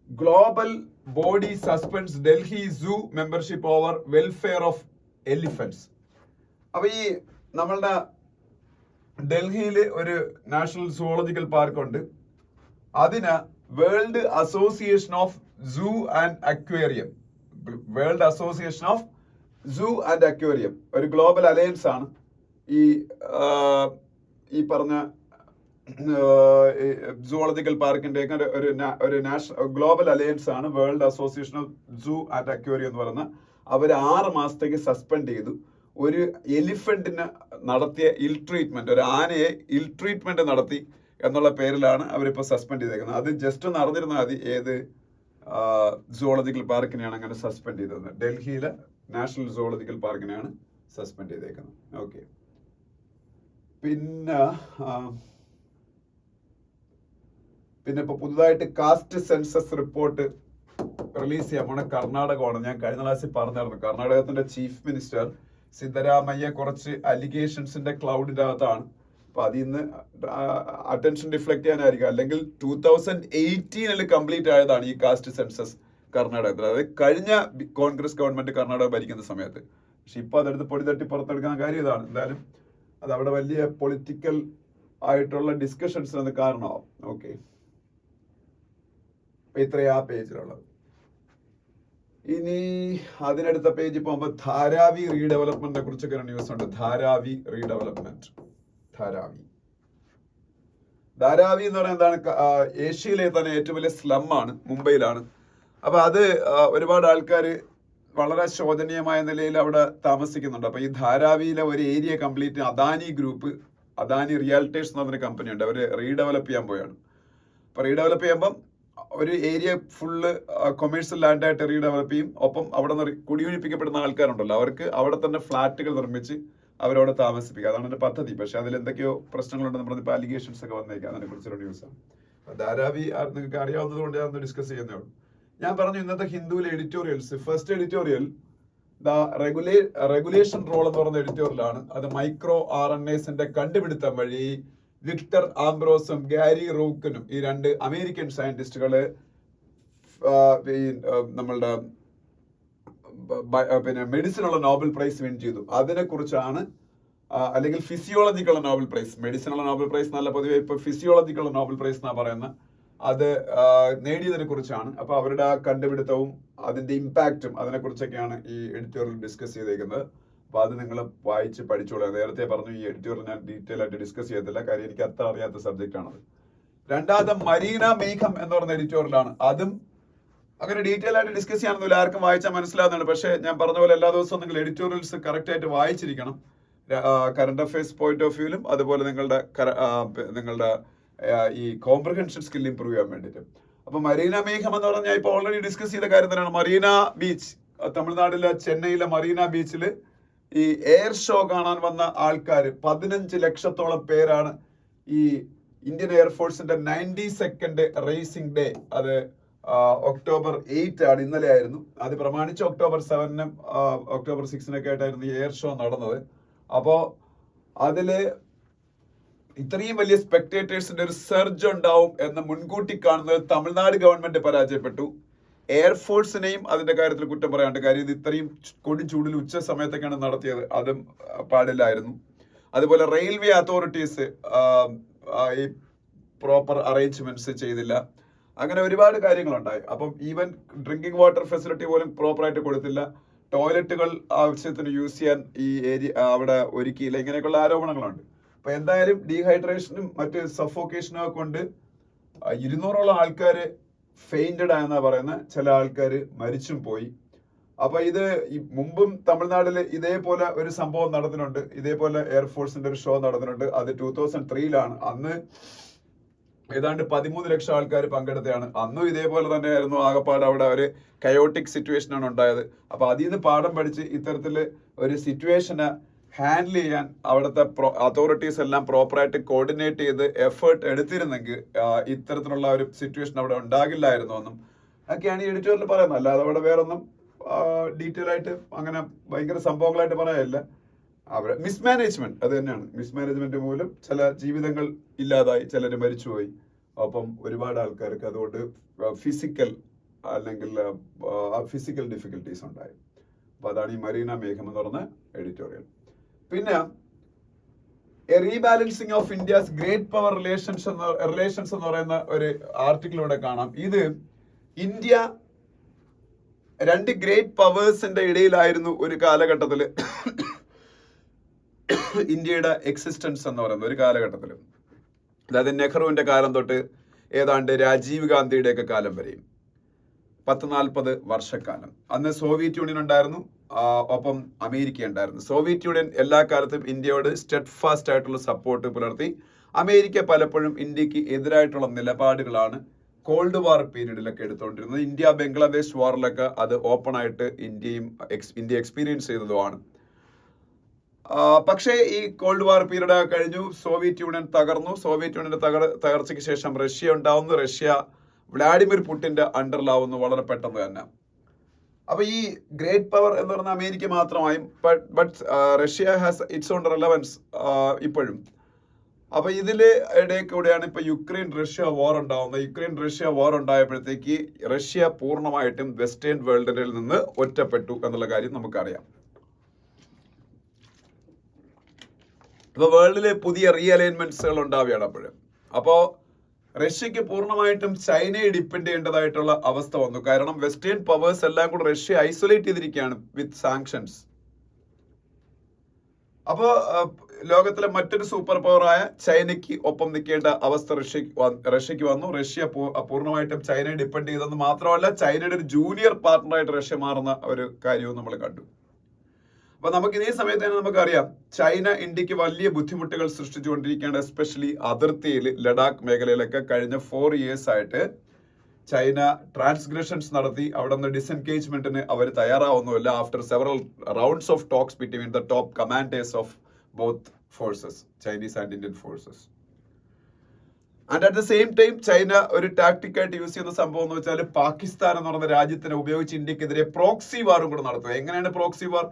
global body suspends Delhi zoo membership over welfare of elephants. അപ്പൊ ഈ നമ്മളുടെ ഡൽഹിയിൽ ഒരു നാഷണൽ സുവോളജിക്കൽ പാർക്ക് ഉണ്ട്. അതിന് world association of zoo and aquarium ഒരു ഗ്ലോബൽ അലയൻസ് ആണ് ഈ പറഞ്ഞ സുവോളജിക്കൽ പാർക്കിന്റെ ഒരു നാഷണൽ ഗ്ലോബൽ അലയൻസ് ആണ് world association of zoo and aquarium എന്ന് പറയുന്ന. അവർ 6 മാസത്തേക്ക് സസ്പെൻഡ് ചെയ്തു. ഒരു എലിഫന്റിന് നടത്തിയ ട്രീറ്റ്മെന്റ്, ഒരു ആനയെ ട്രീറ്റ്മെന്റ് നടത്തി എന്നുള്ള പേരിലാണ് അവരിപ്പോൾ സസ്പെൻഡ് ചെയ്തേക്കുന്നത്. അത് ജസ്റ്റ് ഒന്ന് അറിഞ്ഞിരുന്നാൽ മതി ഏത് സുവോളജിക്കൽ പാർക്കിനെയാണ് അങ്ങനെ സസ്പെൻഡ് ചെയ്തത്. ഡൽഹിയിലെ നാഷണൽ സുവോളജിക്കൽ പാർക്കിനെയാണ് സസ്പെൻഡ് ചെയ്തേക്കുന്നത്. ഓക്കെ, പിന്നെ ഇപ്പൊ പുതുതായിട്ട് കാസ്റ്റ് സെൻസസ് റിപ്പോർട്ട് റിലീസ് ചെയ്യാൻ പോണ കർണാടകമാണ്. ഞാൻ കഴിഞ്ഞ ക്ലാസ്സിൽ പറഞ്ഞായിരുന്നു, കർണാടകത്തിന്റെ ചീഫ് മിനിസ്റ്റർ സിദ്ധരാമയ്യ കുറച്ച് അലിഗേഷൻസിന്റെ ക്ലൗഡിന്റെ അകത്താണ്. അപ്പൊ അതിൽ നിന്ന് അറ്റൻഷൻ ഡിഫ്ലക്ട് ചെയ്യാനായിരിക്കും. അല്ലെങ്കിൽ 2018 കംപ്ലീറ്റ് ആയതാണ് ഈ കാസ്റ്റ് സെൻസസ് കർണാടകത്തിൽ. അതായത് കഴിഞ്ഞ കോൺഗ്രസ് ഗവൺമെന്റ് കർണാടക ഭരിക്കുന്ന സമയത്ത്. പക്ഷെ ഇപ്പൊ അതെടുത്ത് പൊടി തട്ടി പുറത്തെടുക്കാൻ കാര്യം ഇതാണ്. എന്തായാലും അത് അവിടെ വലിയ പൊളിറ്റിക്കൽ ആയിട്ടുള്ള ഡിസ്കഷൻസിന് കാരണമാവും. ഓക്കെ, ഇത്രയും ആ പേജിലുള്ളത്. ഇനി അതിനടുത്ത പേജിൽ പോകുമ്പോൾ ധാരാവി റീഡെവലപ്മെന്റിനെ കുറിച്ചൊക്കെ ന്യൂസ് ഉണ്ട്. ധാരാവി റീഡെവലപ്മെന്റ്. ധാരാവി എന്ന് പറയുന്നത് എന്താണ്? ഏഷ്യയിലെ തന്നെ ഏറ്റവും വലിയ സ്ലം ആണ്, മുംബൈയിലാണ്. അപ്പൊ അത് ഒരുപാട് ആൾക്കാർ വളരെ ശോചനീയമായ നിലയിൽ അവിടെ താമസിക്കുന്നുണ്ട്. അപ്പൊ ഈ ധാരാവിയിലെ ഒരു ഏരിയ കംപ്ലീറ്റ് അദാനി റിയാലിറ്റേഴ്സ് എന്ന് പറഞ്ഞ കമ്പനി ഉണ്ട്, അവർ റീഡെവലപ്പ് ചെയ്യാൻ പോയാണ്. അപ്പൊ റീഡെവലപ്പ് ചെയ്യുമ്പം ഒരു ഏരിയ ഫുള്ള് കൊമേഴ്സ്യൽ ലാൻഡായിട്ട് റീഡെവലപ്പ് ചെയ്യും. ഒപ്പം അവിടെ നിന്ന് കുടിയൊഴിപ്പിക്കപ്പെടുന്ന ആൾക്കാരുണ്ടല്ലോ, അവർക്ക് അവിടെ തന്നെ ഫ്ലാറ്റുകൾ നിർമ്മിച്ച് അവരവിടെ താമസിപ്പിക്കുക. അതാണ് എൻ്റെ പദ്ധതി. പക്ഷെ അതിൽ എന്തൊക്കെയോ പ്രശ്നങ്ങളുണ്ടെന്ന് പറഞ്ഞപ്പോൾ അലിഗേഷൻസ് ഒക്കെ വന്നേക്കാം. അതിനെ കുറിച്ചൊരു ന്യൂസാണ്. ധാരാവി നിങ്ങൾക്ക് അറിയാവുന്നത് കൊണ്ട് ഞാൻ ഡിസ്കസ് ചെയ്യുന്നേ ഉള്ളൂ. ഞാൻ പറഞ്ഞു ഇന്നത്തെ ഹിന്ദുവിലെ editorials. First editorial regulation role എന്ന് പറയുന്ന എഡിറ്റോറിയലാണ്. അത് മൈക്രോ RNAസിന്റെ കണ്ടുപിടുത്തം വഴി വിക്ടർ ആംബ്രോസും ഗാരി റൂക്കനും, ഈ 2 അമേരിക്കൻ സയന്റിസ്റ്റുകള് നമ്മളുടെ മെഡിസിനുള്ള നോബൽ പ്രൈസ് വിൻ ചെയ്തു. അതിനെ കുറിച്ചാണ്, അല്ലെങ്കിൽ ഫിസിയോളജിക്കുള്ള നോബൽ പ്രൈസ്. മെഡിസിനുള്ള നോബൽ പ്രൈസ് നല്ല പൊതുവെ ഇപ്പൊ ഫിസിയോളജിക്കുള്ള നോബൽ പ്രൈസ് എന്നാ പറയുന്നത്. അത് നേടിയതിനെ കുറിച്ചാണ്. അപ്പൊ അവരുടെ ആ കണ്ടുപിടുത്തവും അതിന്റെ ഇമ്പാക്റ്റും അതിനെ കുറിച്ചൊക്കെയാണ് ഈ എഡിറ്റോറിയൽ ഡിസ്കസ് ചെയ്തേക്കുന്നത്. അപ്പൊ അത് നിങ്ങൾ വായിച്ച് പഠിച്ചോളാം. നേരത്തെ പറഞ്ഞു ഈ എഡിറ്റോറിയൽ ഞാൻ ഡീറ്റെയിൽ ആയിട്ട് ഡിസ്കസ് ചെയ്യത്തില്ല, കാര്യം എനിക്ക് അത്ര അറിയാത്ത സബ്ജക്റ്റ് ആണത്. രണ്ടാമത്തെ മരീന മേഘം എന്ന് പറയുന്ന എഡിറ്റോറിയലാണ്. അതും അങ്ങനെ ഡീറ്റെയിൽ ആയിട്ട് ഡിസ്കസ് ചെയ്യാനൊന്നുമില്ല, ആർക്കും വായിച്ചാൽ മനസ്സിലാവുന്നുണ്ട്. പക്ഷെ ഞാൻ പറഞ്ഞ പോലെ എല്ലാ ദിവസവും നിങ്ങൾ എഡിറ്റോറിയൽസ് കറക്റ്റ് ആയിട്ട് വായിച്ചിരിക്കണം, കറണ്ട് അഫയേഴ്സ് പോയിന്റ് ഓഫ് വ്യൂവിലും അതുപോലെ നിങ്ങളുടെ ഈ കോംപ്രിഹെൻഷൻ സ്കിൽ ഇംപ്രൂവ് ചെയ്യാൻ വേണ്ടിയിട്ട്. അപ്പൊ മരീന മേഘം എന്ന് പറഞ്ഞാൽ ഇപ്പൊ ഓൾറെഡി ഡിസ്കസ് ചെയ്ത കാര്യം തന്നെയാണ്. മറീന ബീച്ച്, തമിഴ്നാട്ടിലെ ചെന്നൈയിലെ മറീന ബീച്ചിൽ ഈ എയർ ഷോ കാണാൻ വന്ന ആൾക്കാർ 15 ലക്ഷത്തോളം പേരാണ്. ഈ ഇന്ത്യൻ എയർഫോഴ്സിന്റെ 92nd റേസിംഗ് ഡേ, അത് October 8 ആണ്, ഇന്നലെ ആയിരുന്നു. അത് പ്രമാണിച്ച് October 7-നും October 6-നൊക്കെ ആയിട്ടായിരുന്നു ഈ എയർ ഷോ നടന്നത്. അപ്പോ അതില് ഇത്രയും വലിയ സ്പെക്ടേറ്റേഴ്സിന്റെ ഒരു സർജ് ഉണ്ടാവും എന്ന് മുൻകൂട്ടി കാണുന്നത് തമിഴ്നാട് ഗവൺമെന്റ് പരാജയപ്പെട്ടു. എയർഫോഴ്സിനെയും അതിന്റെ കാര്യത്തിൽ കുറ്റം പറയാണ്ട്. കാര്യം ഇത് ഇത്രയും കൊടും ചൂടിൽ ഉച്ച സമയത്തൊക്കെയാണ് നടത്തിയത്, അതും പാടില്ലായിരുന്നു. അതുപോലെ റെയിൽവേ അതോറിറ്റീസ് ഈ പ്രോപ്പർ അറേഞ്ച്മെന്റ്സ് ചെയ്തില്ല. അങ്ങനെ ഒരുപാട് കാര്യങ്ങളുണ്ടായി. അപ്പം ഈവൻ ഡ്രിങ്കിങ് വാട്ടർ ഫെസിലിറ്റി പോലും പ്രോപ്പറായിട്ട് കൊടുത്തില്ല. ടോയ്ലറ്റുകൾ ആവശ്യത്തിന് യൂസ് ചെയ്യാൻ ഈ ഏരിയ അവിടെ ഒരുക്കിയില്ല, ഇങ്ങനെയൊക്കെയുള്ള ആരോപണങ്ങളുണ്ട്. അപ്പൊ എന്തായാലും ഡീഹൈഡ്രേഷനും മറ്റ് സഫോക്കേഷനും ഒക്കെ കൊണ്ട് 200ഓളം ആൾക്കാർ ഫെയിൻറ്റഡ് ആയെന്നാ പറയുന്നത്. ചില ആൾക്കാർ മരിച്ചും പോയി. അപ്പൊ ഇത് മുമ്പും തമിഴ്നാട്ടിൽ ഇതേപോലെ ഒരു സംഭവം നടന്നിട്ടുണ്ട്. ഇതേപോലെ എയർഫോഴ്സിന്റെ ഒരു ഷോ നടന്നിട്ടുണ്ട്. അത് 2003-ലാണ്. അന്ന് ഏതാണ്ട് 13 ലക്ഷം ആൾക്കാർ പങ്കെടുത്തതാണ്. അന്നും ഇതേപോലെ തന്നെയായിരുന്നു. ആകപ്പാട് അവിടെ ഒരു കയോട്ടിക് സിറ്റുവേഷൻ ആണ് ഉണ്ടായത്. അപ്പൊ അതിൽ നിന്ന് പാഠം പഠിച്ച് ഇത്തരത്തില് ഒരു സിറ്റുവേഷനെ ഹാൻഡിൽ ചെയ്യാൻ അവിടുത്തെ അതോറിറ്റീസ് എല്ലാം പ്രോപ്പറായിട്ട് കോർഡിനേറ്റ് ചെയ്ത് എഫേർട്ട് എടുത്തിരുന്നെങ്കിൽ ഇത്തരത്തിലുള്ള ഒരു സിറ്റുവേഷൻ അവിടെ ഉണ്ടാകില്ലായിരുന്നു എന്നും ഒക്കെയാണ് ഈ എഡിറ്റോറിയൽ പറയുന്നത്. അല്ലാതെ അവിടെ വേറൊന്നും ഡീറ്റെയിൽ ആയിട്ട് അങ്ങനെ ഭയങ്കര സംഭവങ്ങളായിട്ട് പറയാനില്ല. അവരെ മിസ്മാനേജ്മെന്റ് അത് തന്നെയാണ്. മിസ്മാനേജ്മെന്റ് മൂലം ചില ജീവിതങ്ങൾ ഇല്ലാതായി, ചിലർ മരിച്ചുപോയി. ഒപ്പം ഒരുപാട് ആൾക്കാർക്ക് അതുകൊണ്ട് ഫിസിക്കൽ അല്ലെങ്കിൽ ഫിസിക്കൽ ഡിഫിക്കൽട്ടീസ് ഉണ്ടായി. അപ്പൊ അതാണ് ഈ മരീന മേഘം എന്ന് പറഞ്ഞ എഡിറ്റോറിയൽ. പിന്നെ rebalancing of India's great power relations എന്ന് പറയുന്ന ഒരു ആർട്ടിക്കിൾ ഇവിടെ കാണാം. ഇത് ഇന്ത്യ 2 ഗ്രേറ്റ് പവേഴ്സിന്റെ ഇടയിലായിരുന്നു ഒരു കാലഘട്ടത്തിൽ ഇന്ത്യയുടെ എക്സിസ്റ്റൻസ് എന്ന് പറയുന്ന ഒരു കാലഘട്ടത്തിൽ. അതായത് നെഹ്റുവിന്റെ കാലം തൊട്ട് ഏതാണ്ട് രാജീവ് ഗാന്ധിയുടെ ഒക്കെ കാലം വരെയും 10-40 വർഷക്കാലം. അന്ന് സോവിയറ്റ് യൂണിയൻ ഉണ്ടായിരുന്നു, ഒപ്പം അമേരിക്ക ഉണ്ടായിരുന്നു. സോവിയറ്റ് യൂണിയൻ എല്ലാ കാലത്തും ഇന്ത്യയോട് സ്റ്റെഡ് ഫാസ്റ്റ് ആയിട്ടുള്ള സപ്പോർട്ട് പുലർത്തി. അമേരിക്ക പലപ്പോഴും ഇന്ത്യക്ക് എതിരായിട്ടുള്ള നിലപാടുകളാണ് കോൾഡ് വാർ പീരീഡിലൊക്കെ എടുത്തുകൊണ്ടിരുന്നത്. ഇന്ത്യ ബംഗ്ലാദേശ് വാറിലൊക്കെ അത് ഓപ്പൺ ആയിട്ട് ഇന്ത്യ എക്സ്പീരിയൻസ് ചെയ്തതുമാണ്. പക്ഷേ ഈ കോൾഡ് വാർ പീരീഡ് കഴിഞ്ഞു, സോവിയറ്റ് യൂണിയൻ തകർന്നു. സോവിയറ്റ് യൂണിയന്റെ തകർച്ചയ്ക്ക് ശേഷം റഷ്യ ഉണ്ടാവുന്നു. റഷ്യ വ്ളാഡിമിർ പുടിന്റെ അണ്ടറിലാവുന്നു വളരെ പെട്ടെന്ന് തന്നെ. അപ്പൊ ഈ ഗ്രേറ്റ് പവർ എന്ന് പറയുന്ന അമേരിക്ക മാത്രമായും, but Russia has its own relevance ഇപ്പോഴും. അപ്പൊ ഇതില് ഇടയിൽ കൂടെയാണ് ഇപ്പൊ യുക്രൈൻ റഷ്യ വാർ ഉണ്ടാവുന്നത്. യുക്രൈൻ റഷ്യ വാർ ഉണ്ടായപ്പോഴത്തേക്ക് റഷ്യ പൂർണ്ണമായിട്ടും വെസ്റ്റേൺ വേൾഡിൽ നിന്ന് ഒറ്റപ്പെട്ടു എന്നുള്ള കാര്യം നമുക്കറിയാം. ഇപ്പൊ വേൾഡില് പുതിയ റീഅലൈൻമെന്റ്സുകൾ ഉണ്ടാവുകയാണ് അപ്പോഴും. അപ്പോ റഷ്യക്ക് പൂർണ്ണമായിട്ടും ചൈനയെ ഡിപ്പെൻഡ് ചെയ്യേണ്ടതായിട്ടുള്ള അവസ്ഥ വന്നു. കാരണം വെസ്റ്റേൺ പവേഴ്സ് എല്ലാം കൂടെ റഷ്യ ഐസൊലേറ്റ് ചെയ്തിരിക്കുകയാണ് വിത്ത് സാങ്ഷൻസ്. അപ്പോ ലോകത്തിലെ മറ്റൊരു സൂപ്പർ പവറായ ചൈനയ്ക്ക് ഒപ്പം നിൽക്കേണ്ട അവസ്ഥ റഷ്യക്ക് വന്നു. റഷ്യ പൂർണ്ണമായിട്ടും ചൈനയെ ഡിപ്പെൻഡ് ചെയ്തെന്ന് മാത്രമല്ല, ചൈനയുടെ ഒരു ജൂനിയർ പാർട്ണറായിട്ട് റഷ്യ മാറുന്ന ഒരു കാര്യവും നമ്മൾ കണ്ടു. അപ്പൊ നമുക്ക് ഇതേ സമയത്ത് തന്നെ നമുക്കറിയാം ചൈന ഇന്ത്യക്ക് വലിയ ബുദ്ധിമുട്ടുകൾ സൃഷ്ടിച്ചുകൊണ്ടിരിക്കുകയാണ്. എസ്പെഷ്യലി അതിർത്തിയിൽ ലഡാക്ക് മേഖലയിലൊക്കെ കഴിഞ്ഞ 4 years ആയിട്ട് ചൈന ട്രാൻസ്ഗ്രഷൻസ് നടത്തി. അവിടെ നിന്ന് ഡിസെൻഗേജ്മെന്റിന് അവർ തയ്യാറാവുന്നുമില്ല. After several rounds of talks between the top commanders of both forces, Chinese and Indian forces. And at the same time China ഒരു ടാക്ടിക്കായിട്ട് യൂസ് ചെയ്യുന്ന സംഭവം എന്ന് വെച്ചാൽ പാകിസ്ഥാൻ എന്ന് പറയുന്ന രാജ്യത്തിനെ ഉപയോഗിച്ച് ഇന്ത്യക്കെതിരെ പ്രോക്സി വാറും കൂടെ നടത്തുക. എങ്ങനെയാണ് പ്രോക്സി വാർ?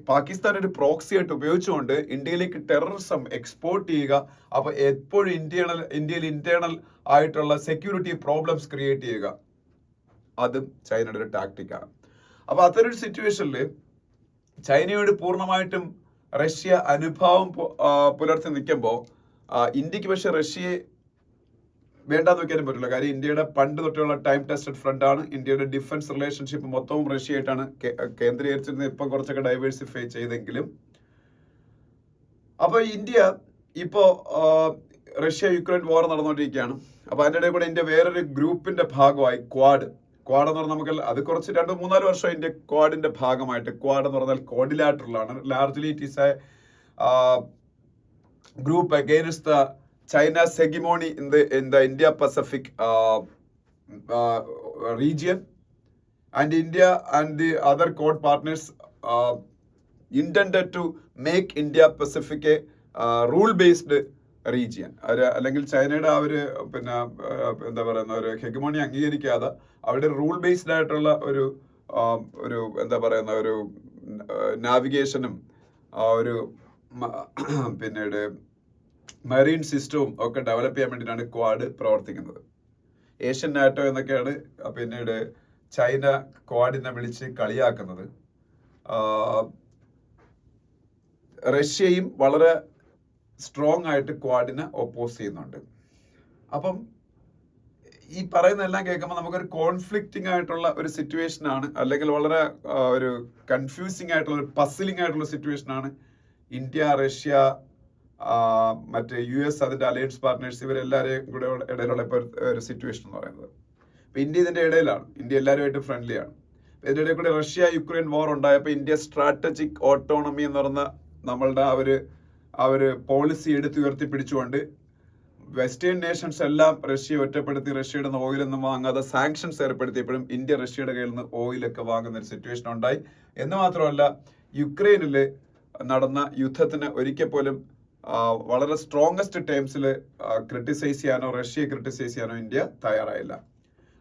പാകിസ്ഥാൻ ഒരു പ്രോക്സി ആയിട്ട് ഉപയോഗിച്ചുകൊണ്ട് ഇന്ത്യയിലേക്ക് ടെററിസം എക്സ്പോർട്ട് ചെയ്യുക. അപ്പൊ എപ്പോഴും ഇന്ത്യയിൽ ഇന്റേണൽ ആയിട്ടുള്ള സെക്യൂരിറ്റി പ്രോബ്ലംസ് ക്രിയേറ്റ് ചെയ്യുക. അതും ചൈനയുടെ ഒരു ടാക്ടിക്കാണ്. അപ്പൊ അത്തരൊരു സിറ്റുവേഷനിൽ ചൈനയോട് പൂർണ്ണമായിട്ടും റഷ്യ അനുഭാവം പുലർത്തി നിൽക്കുമ്പോൾ ഇന്ത്യക്ക് പക്ഷെ റഷ്യയെ വേണ്ടാന്ന് വെക്കാനും പറ്റില്ല. കാര്യം ഇന്ത്യയുടെ പണ്ട് തൊട്ടുള്ള ടൈം ടെസ്റ്റഡ് ഫ്രണ്ട് ആണ്. ഇന്ത്യയുടെ ഡിഫൻസ് റിലേഷൻഷിപ്പ് മൊത്തവും റഷ്യയായിട്ടാണ് കേന്ദ്രീകരിച്ചിരുന്നത്. ഇപ്പം കുറച്ചൊക്കെ ഡൈവേഴ്സിഫൈ ചെയ്തെങ്കിലും. അപ്പൊ ഇന്ത്യ ഇപ്പോ റഷ്യ യുക്രൈൻ വാർ നടന്നുകൊണ്ടിരിക്കുകയാണ്. അപ്പൊ അതിൻ്റെ ഇടയിൽ കൂടെ ഇന്ത്യ വേറൊരു ഗ്രൂപ്പിന്റെ ഭാഗമായി ക്വാഡ് എന്ന് പറഞ്ഞാൽ നമുക്ക് അത് കുറച്ച് 2-3-4 വർഷം ഇന്ത്യ ക്വാഡിന്റെ ഭാഗമായിട്ട്. ക്വാഡ് എന്ന് പറഞ്ഞാൽ കോഡിലാറ്ററൽ ആണ്. Largely it is A group against the China's hegemony in the Indo-Pacific region, and India and the other Quad partners intended to make Indo-Pacific a rule-based region. അല്ലെങ്കിൽ ചൈനയുടെ ആ ഒരു പിന്നെ എന്താ പറയുന്ന ഒരു ഹെഗമോണി അംഗീകരിക്കാതെ അവിടെ റൂൾ ബേസ്ഡ് ആയിട്ടുള്ള ഒരു എന്താ പറയുന്ന ഒരു നാവിഗേഷനും ഒരു പിന്നീട് മറീൻ സിസ്റ്റവും ഒക്കെ ഡെവലപ്പ് ചെയ്യാൻ വേണ്ടിയിട്ടാണ് ക്വാഡ് പ്രവർത്തിക്കുന്നത്. ഏഷ്യൻ നാറ്റോ എന്നൊക്കെയാണ് പിന്നീട് ചൈന ക്വാഡിനെ വിളിച്ച് കളിയാക്കുന്നത്. റഷ്യയും വളരെ സ്ട്രോങ് ആയിട്ട് ക്വാഡിനെ ഒപ്പോസ് ചെയ്യുന്നുണ്ട്. അപ്പം ഈ പറയുന്നതെല്ലാം കേൾക്കുമ്പോൾ നമുക്കൊരു കോൺഫ്ലിക്റ്റിംഗ് ആയിട്ടുള്ള ഒരു സിറ്റുവേഷൻ ആണ്, അല്ലെങ്കിൽ വളരെ ഒരു കൺഫ്യൂസിംഗ് ആയിട്ടുള്ള ഒരു പസിലിംഗ് ആയിട്ടുള്ള സിറ്റുവേഷൻ ആണ് ഇന്ത്യ, റഷ്യ, മറ്റേ US, അതിന്റെ അലയൻസ് പാർട്ട്നേഴ്സ്, ഇവരെല്ലാവരെയും കൂടെ ഇടയിലുള്ള ഇപ്പോൾ ഒരു സിറ്റുവേഷൻ എന്ന് പറയുന്നത്. ഇപ്പൊ ഇന്ത്യ ഇതിന്റെ ഇടയിലാണ്. ഇന്ത്യ എല്ലാവരുമായിട്ട് ഫ്രണ്ട്ലി ആണ്. ഇതിന്റെ ഇടയിൽ കൂടെ റഷ്യ യുക്രൈൻ വാർ ഉണ്ടായപ്പോൾ ഇന്ത്യ സ്ട്രാറ്റജിക് ഓട്ടോണമി എന്ന് പറഞ്ഞ നമ്മളുടെ ആ ഒരു പോളിസി എടുത്തുയർത്തി പിടിച്ചുകൊണ്ട് വെസ്റ്റേൺ നേഷൻസ് എല്ലാം റഷ്യയെ ഒറ്റപ്പെടുത്തി, റഷ്യയുടെ നിന്ന് ഓയിലൊന്നും വാങ്ങാതെ സാങ്ഷൻസ് ഏർപ്പെടുത്തിയപ്പോഴും ഇന്ത്യ റഷ്യയുടെ കയ്യിൽ നിന്ന് ഓയിലൊക്കെ വാങ്ങുന്ന ഒരു സിറ്റുവേഷൻ ഉണ്ടായി. എന്ന് മാത്രമല്ല, യുക്രൈനിൽ നടന്ന യുദ്ധത്തിന് ഒരിക്കൽ പോലും വളരെ സ്ട്രോങ്ങസ്റ്റ് ടേംസിൽ ക്രിട്ടിസൈസ് ചെയ്യാനോ റഷ്യയെ ക്രിട്ടിസൈസ് ചെയ്യാനോ ഇന്ത്യ തയ്യാറായില്ല.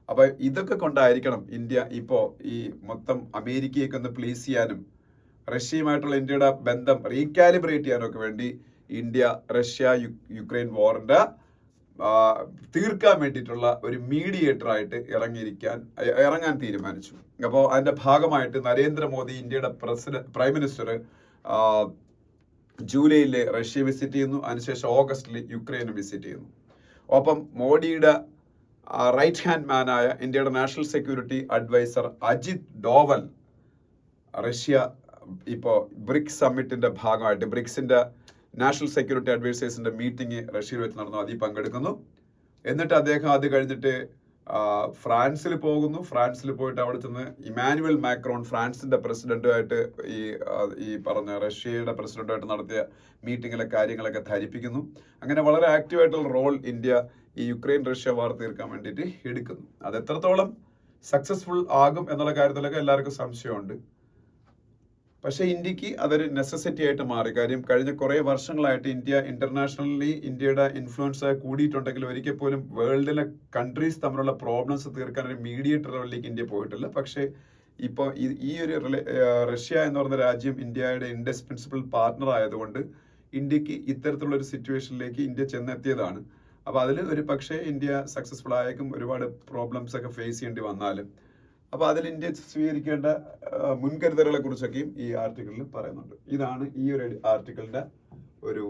അപ്പൊ ഇതൊക്കെ കൊണ്ടായിരിക്കണം ഇന്ത്യ ഇപ്പോ ഈ മൊത്തം അമേരിക്കയൊക്കെ ഒന്ന് പ്ലീസ് ചെയ്യാനും റഷ്യയുമായിട്ടുള്ള ഇന്ത്യയുടെ ബന്ധം റീകാലിബ്രേറ്റ് ചെയ്യാനും ഒക്കെ വേണ്ടി ഇന്ത്യ റഷ്യ യുക്രൈൻ വാറിന്റെ തീർക്കാൻ വേണ്ടിയിട്ടുള്ള ഒരു മീഡിയേറ്റർ ആയിട്ട് ഇറങ്ങാൻ തീരുമാനിച്ചു. അപ്പോൾ അതിന്റെ ഭാഗമായിട്ട് നരേന്ദ്രമോദി, ഇന്ത്യയുടെ പ്രൈം മിനിസ്റ്റർ, ജൂലൈയിൽ റഷ്യ വിസിറ്റ് ചെയ്യുന്നു. അതിനുശേഷം ഓഗസ്റ്റിൽ യുക്രൈന് വിസിറ്റ് ചെയ്യുന്നു. ഒപ്പം മോഡിയുടെ റൈറ്റ് ഹാൻഡ് മാനായ ഇന്ത്യയുടെ national security adviser Ajit Doval Russia ഇപ്പോൾ ബ്രിക്സ് സമ്മിറ്റിന്റെ ഭാഗമായിട്ട് ബ്രിക്സിന്റെ നാഷണൽ സെക്യൂരിറ്റി അഡ്വൈസേഴ്സിന്റെ മീറ്റിംഗ് റഷ്യയിൽ വെച്ച് നടന്നു. അതിൽ പങ്കെടുക്കുന്നു. എന്നിട്ട് അദ്ദേഹം അത് കഴിഞ്ഞിട്ട് ഫ്രാൻസിൽ പോകുന്നു. ഫ്രാൻസിൽ പോയിട്ട് അവിടെ ചെന്ന് ഇമാനുവൽ മാക്രോൺ, ഫ്രാൻസിന്റെ പ്രസിഡന്റുമായിട്ട് ഈ പറഞ്ഞ റഷ്യയുടെ പ്രസിഡന്റുമായിട്ട് നടത്തിയ മീറ്റിങ്ങിലെ കാര്യങ്ങളൊക്കെ ധരിപ്പിക്കുന്നു. അങ്ങനെ വളരെ ആക്റ്റീവായിട്ടുള്ള റോൾ ഇന്ത്യ ഈ യുക്രൈൻ റഷ്യ വാർ തീർക്കാൻ വേണ്ടിയിട്ട് എടുക്കുന്നു. അത് എത്രത്തോളം സക്സസ്ഫുൾ ആകും എന്നുള്ള കാര്യത്തിലൊക്കെ എല്ലാവർക്കും സംശയമുണ്ട്. പക്ഷേ ഇന്ത്യക്ക് അതൊരു നെസസിറ്റി ആയിട്ട് മാറി. കാര്യം കഴിഞ്ഞ കുറേ വർഷങ്ങളായിട്ട് ഇന്ത്യ ഇന്റർനാഷണലി ഇന്ത്യയുടെ ഇൻഫ്ലുവൻസ് കൂടിയിട്ടുണ്ടെങ്കിൽ ഒരിക്കൽ പോലും വേൾഡിലെ കൺട്രീസ് തമ്മിലുള്ള പ്രോബ്ലംസ് തീർക്കാൻ ഒരു മീഡിയേറ്റർ ലെവലിലേക്ക് ഇന്ത്യ പോയിട്ടില്ല. പക്ഷേ ഇപ്പോൾ ഈ ഒരു റഷ്യ എന്ന് പറയുന്ന രാജ്യം ഇന്ത്യയുടെ ഇൻഡിസ്പെൻസിബിൾ പാർട്ണർ ആയതുകൊണ്ട് ഇന്ത്യക്ക് ഇത്തരത്തിലുള്ള ഒരു സിറ്റുവേഷനിലേക്ക് ഇന്ത്യ ചെന്നെത്തിയതാണ്. അപ്പോൾ അതിൽ ഒരു പക്ഷേ ഇന്ത്യ സക്സസ്ഫുൾ ആയേക്കും. ഒരുപാട് പ്രോബ്ലംസ് ഒക്കെ ഫേസ് ചെയ്യേണ്ടി വന്നാലും. അപ്പോൾ അതിൽ ഇന്ത്യ സ്വീകരിക്കേണ്ട മുൻകരുതലുകളെ കുറിച്ചൊക്കെയും ഈ ആർട്ടിക്കിളിൽ പറയുന്നുണ്ട്. ഇതാണ് ഈ ഒരു ആർട്ടിക്കിളിന്റെ ഒരു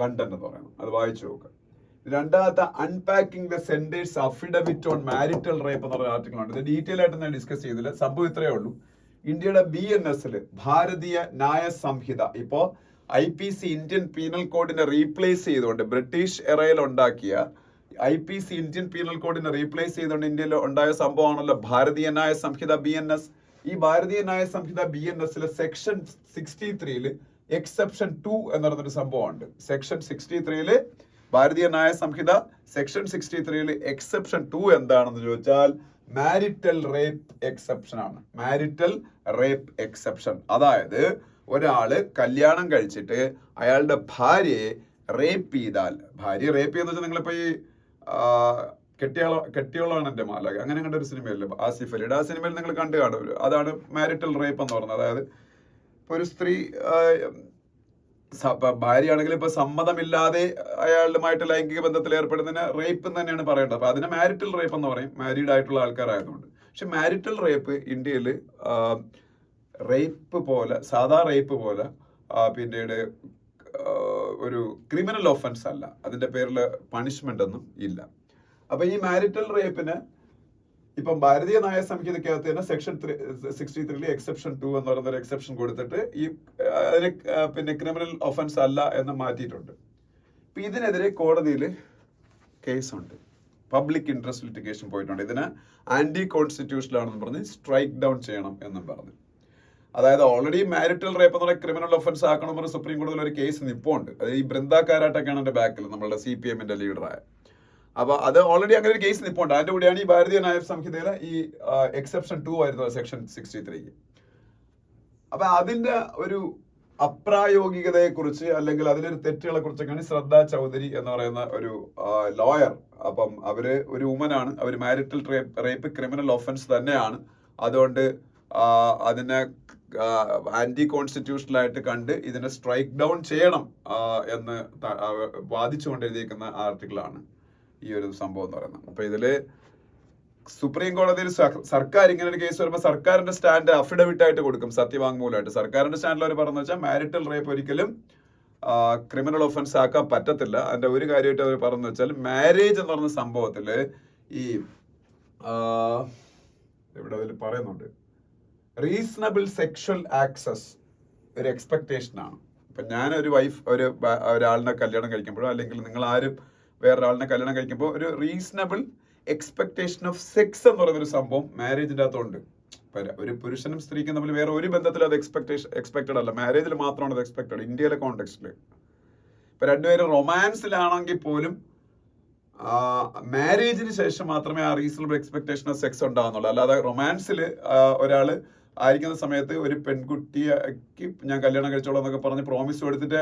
കണ്ടന്റ് എന്ന് പറയുന്നത്. അത് വായിച്ചു നോക്കുക. രണ്ടാമത്തെ unpacking the centres affidavit on marital rape എന്ന് പറയുന്ന ആർട്ടിക്കിൾ ഉണ്ട്. ഇത് ഡീറ്റെയിൽ ആയിട്ട് ഞാൻ ഡിസ്കസ് ചെയ്തില്ല. സംഭവം ഇത്രയേ ഉള്ളൂ. ഇന്ത്യയുടെ BNS ഭാരതീയ ന്യായ സംഹിത ഇപ്പോ IPC ഇന്ത്യൻ പീനൽ കോഡിനെ റീപ്ലേസ് ചെയ്തുകൊണ്ട് ബ്രിട്ടീഷ് എറയിൽ ഉണ്ടാക്കിയ IPC ഇന്ത്യൻ പീനൽ കോഡിനെ റീപ്ലേസ് ചെയ്തുകൊണ്ട് ഇന്ത്യയിൽ ഉണ്ടായ സംഭവമാണല്ലോ ഭാരതീയ ന്യായ സംഹിത BNS. ഈ ഭാരതീയ ന്യായ സംഹിത BNS സെക്ഷൻ 63 എക്സെപ്ഷൻ 2 എന്ന് പറയുന്നൊരു സംഭവമുണ്ട്. സെക്ഷൻ 63 ഭാരതീയ ന്യായ സംഹിത സെക്ഷൻ 63 എക്സെപ്ഷൻ 2 എന്താണെന്ന് ചോദിച്ചാൽ മാരിറ്റൽ റേപ്പ് എക്സെപ്ഷൻ ആണ്. മാരിറ്റൽ റേപ്പ് എക്സെപ്ഷൻ, അതായത് ഒരാള് കല്യാണം കഴിച്ചിട്ട് അയാളുടെ ഭാര്യയെ റേപ്പ് ചെയ്താൽ, ഭാര്യയെ റേപ്പ് ചെയ്യുന്ന വെച്ചാൽ നിങ്ങളിപ്പോ ഈ കെട്ടിയോളാണ് എന്റെ മാലാഖ അങ്ങനെ കണ്ട ഒരു സിനിമയല്ലേ ആസിഫ് അലിയുടെ, ആ സിനിമയിൽ നിങ്ങൾ കണ്ടു കാണുമല്ലോ. അതാണ് മാരിറ്റൽ റേപ്പ് എന്ന് പറയുന്നത്. അതായത് ഇപ്പൊ ഒരു സ്ത്രീ ഭാര്യയാണെങ്കിൽ ഇപ്പൊ സമ്മതമില്ലാതെ അയാളുമായിട്ട് ലൈംഗിക ബന്ധത്തിൽ ഏർപ്പെടുന്നതിന് റേപ്പ് എന്ന് തന്നെയാണ് പറയേണ്ടത്. അപ്പൊ അതിന് മാരിറ്റൽ റേപ്പ് എന്ന് പറയും, മാരീഡ് ആയിട്ടുള്ള ആൾക്കാരായതുകൊണ്ട്. പക്ഷെ മാരിറ്റൽ റേപ്പ് ഇന്ത്യയിൽ റേപ്പ് പോലെ, സാധാ റേപ്പ് പോലെ പിന്നീട് ഒരു ക്രിമിനൽ ഒഫൻസ് അല്ല. അതിന്റെ പേരിൽ പണിഷ്മെന്റ് ഒന്നും ഇല്ല. അപ്പൊ ഈ മാരിറ്റൽ റേപ്പിന് ഇപ്പം ഭാരതീയ ന്യായ സംഹിതയ്ക്കകത്ത് തന്നെ സെക്ഷൻ 63 എക്സെപ്ഷൻ 2 എന്ന് പറയുന്ന ഒരു എക്സെപ്ഷൻ കൊടുത്തിട്ട് ഈ അതിന് പിന്നെ ക്രിമിനൽ ഒഫൻസ് അല്ല എന്ന് മാറ്റിയിട്ടുണ്ട്. ഇപ്പൊ ഇതിനെതിരെ കോടതിയിൽ കേസുണ്ട്. പബ്ലിക് ഇൻട്രസ്റ്റ് ലിറ്റിഗേഷൻ പോയിട്ടുണ്ട്. ഇതിന് ആന്റി കോൺസ്റ്റിറ്റ്യൂഷണൽ ആണെന്ന് പറഞ്ഞ് സ്ട്രൈക്ക് ഡൗൺ ചെയ്യണം എന്നും പറഞ്ഞു. അതായത് ഓൾറെഡി മാരിറ്റൽ റേപ്പ് എന്ന് പറയുന്ന ക്രിമിനൽ ഒഫൻസ് ആക്കണം എന്ന് സുപ്രീം കോടതിയിൽ ഒരു കേസ് നിൽപ്പുണ്ട്. അത് ഈ ബൃന്ദ കാരാട്ടൊക്കെയാണ് എന്റെ ബാക്കിൽ, നമ്മളുടെ CPM-ന്റെ ലീഡറായ. അപ്പൊ അത് ഓൾറെഡി അങ്ങനെ ഒരു കേസ് നിൽപ്പുണ്ട്. അതിന്റെ കൂടെയാണ് ഈ ഭാരതീയ ന്യായ സംഹിതയിലെ ഈ എക്സെപ്ഷൻ 2 ആയിരുന്നു സെക്ഷൻ 63. അപ്പൊ അതിന്റെ ഒരു അപ്രായോഗികതയെ കുറിച്ച് അല്ലെങ്കിൽ അതിലൊരു തെറ്റുകളെ കുറിച്ചൊക്കെയാണ് ശ്രദ്ധ ചൗധരി എന്ന് പറയുന്ന ഒരു ലോയർ. അപ്പം അവര് ഒരു വുമനാണ്. അവർ മാരിറ്റൽ റേപ്പ് ക്രിമിനൽ ഒഫൻസ് തന്നെയാണ്, അതുകൊണ്ട് അതിനെ ആന്റി കോൺസ്റ്റിറ്റ്യൂഷണൽ ആയിട്ട് കണ്ട് ഇതിനെ സ്ട്രൈക്ക് ഡൗൺ ചെയ്യണം എന്ന് വാദിച്ചുകൊണ്ട് എഴുതിയിരിക്കുന്ന ആർട്ടിക്കിളാണ് ഈ ഒരു സംഭവം എന്ന് പറയുന്നത്. അപ്പൊ ഇതില് സുപ്രീം കോടതിയിൽ സർക്കാർ ഇങ്ങനെ ഒരു കേസ് വരുമ്പോൾ സർക്കാരിന്റെ സ്റ്റാൻഡ് അഫിഡവിറ്റ് ആയിട്ട് കൊടുക്കും, സത്യവാങ്മൂലമായിട്ട്. സർക്കാരിന്റെ സ്റ്റാൻഡിൽ അവർ പറഞ്ഞു വെച്ചാൽ മാരിറ്റൽ റേപ്പ് ഒരിക്കലും ക്രിമിനൽ ഒഫൻസ് ആക്കാൻ പറ്റത്തില്ല. അതിന്റെ ഒരു കാര്യമായിട്ട് അവർ പറഞ്ഞു വെച്ചാൽ മാരേജ് എന്ന് പറഞ്ഞ സംഭവത്തില് ഈ ഇവിടെ അതിൽ പറയുന്നുണ്ട് റീസണബിൾ സെക്ഷൽ ആക്സസ് ഒരു എക്സ്പെക്ടേഷൻ ആണ്. ഇപ്പൊ ഞാനൊരു ഒരാളിനെ കല്യാണം കഴിക്കുമ്പോഴോ അല്ലെങ്കിൽ നിങ്ങൾ ആരും വേറൊരാളിനെ കല്യാണം കഴിക്കുമ്പോൾ ഒരു റീസണബിൾ എക്സ്പെക്ടേഷൻ ഓഫ് സെക്സ് എന്ന് പറയുന്നൊരു സംഭവം മാരേജിന്റെ അകത്തുണ്ട്. ഒരു പുരുഷനും സ്ത്രീക്കും തമ്മിൽ വേറെ ഒരു ബന്ധത്തിൽ അത് എക്സ്പെക്റ്റഡ് അല്ല, മാരേജിൽ മാത്രമാണ് അത് എക്സ്പെക്റ്റഡ്. ഇന്ത്യയിലെ കോണ്ടെക്സ്റ്റില് ഇപ്പൊ രണ്ടുപേരും റൊമാൻസിലാണെങ്കിൽ പോലും മാരേജിന് ശേഷം മാത്രമേ ആ റീസണബിൾ എക്സ്പെക്ടേഷൻ ഓഫ് സെക്സ് ഉണ്ടാകുന്നുള്ളൂ. അല്ലാതെ റൊമാൻസിൽ ഒരാള് ആയിരിക്കുന്ന സമയത്ത് ഒരു പെൺകുട്ടിക്ക് ഞാൻ കല്യാണം കഴിച്ചോളാം എന്നൊക്കെ പറഞ്ഞ് പ്രോമിസ് കൊടുത്തിട്ട്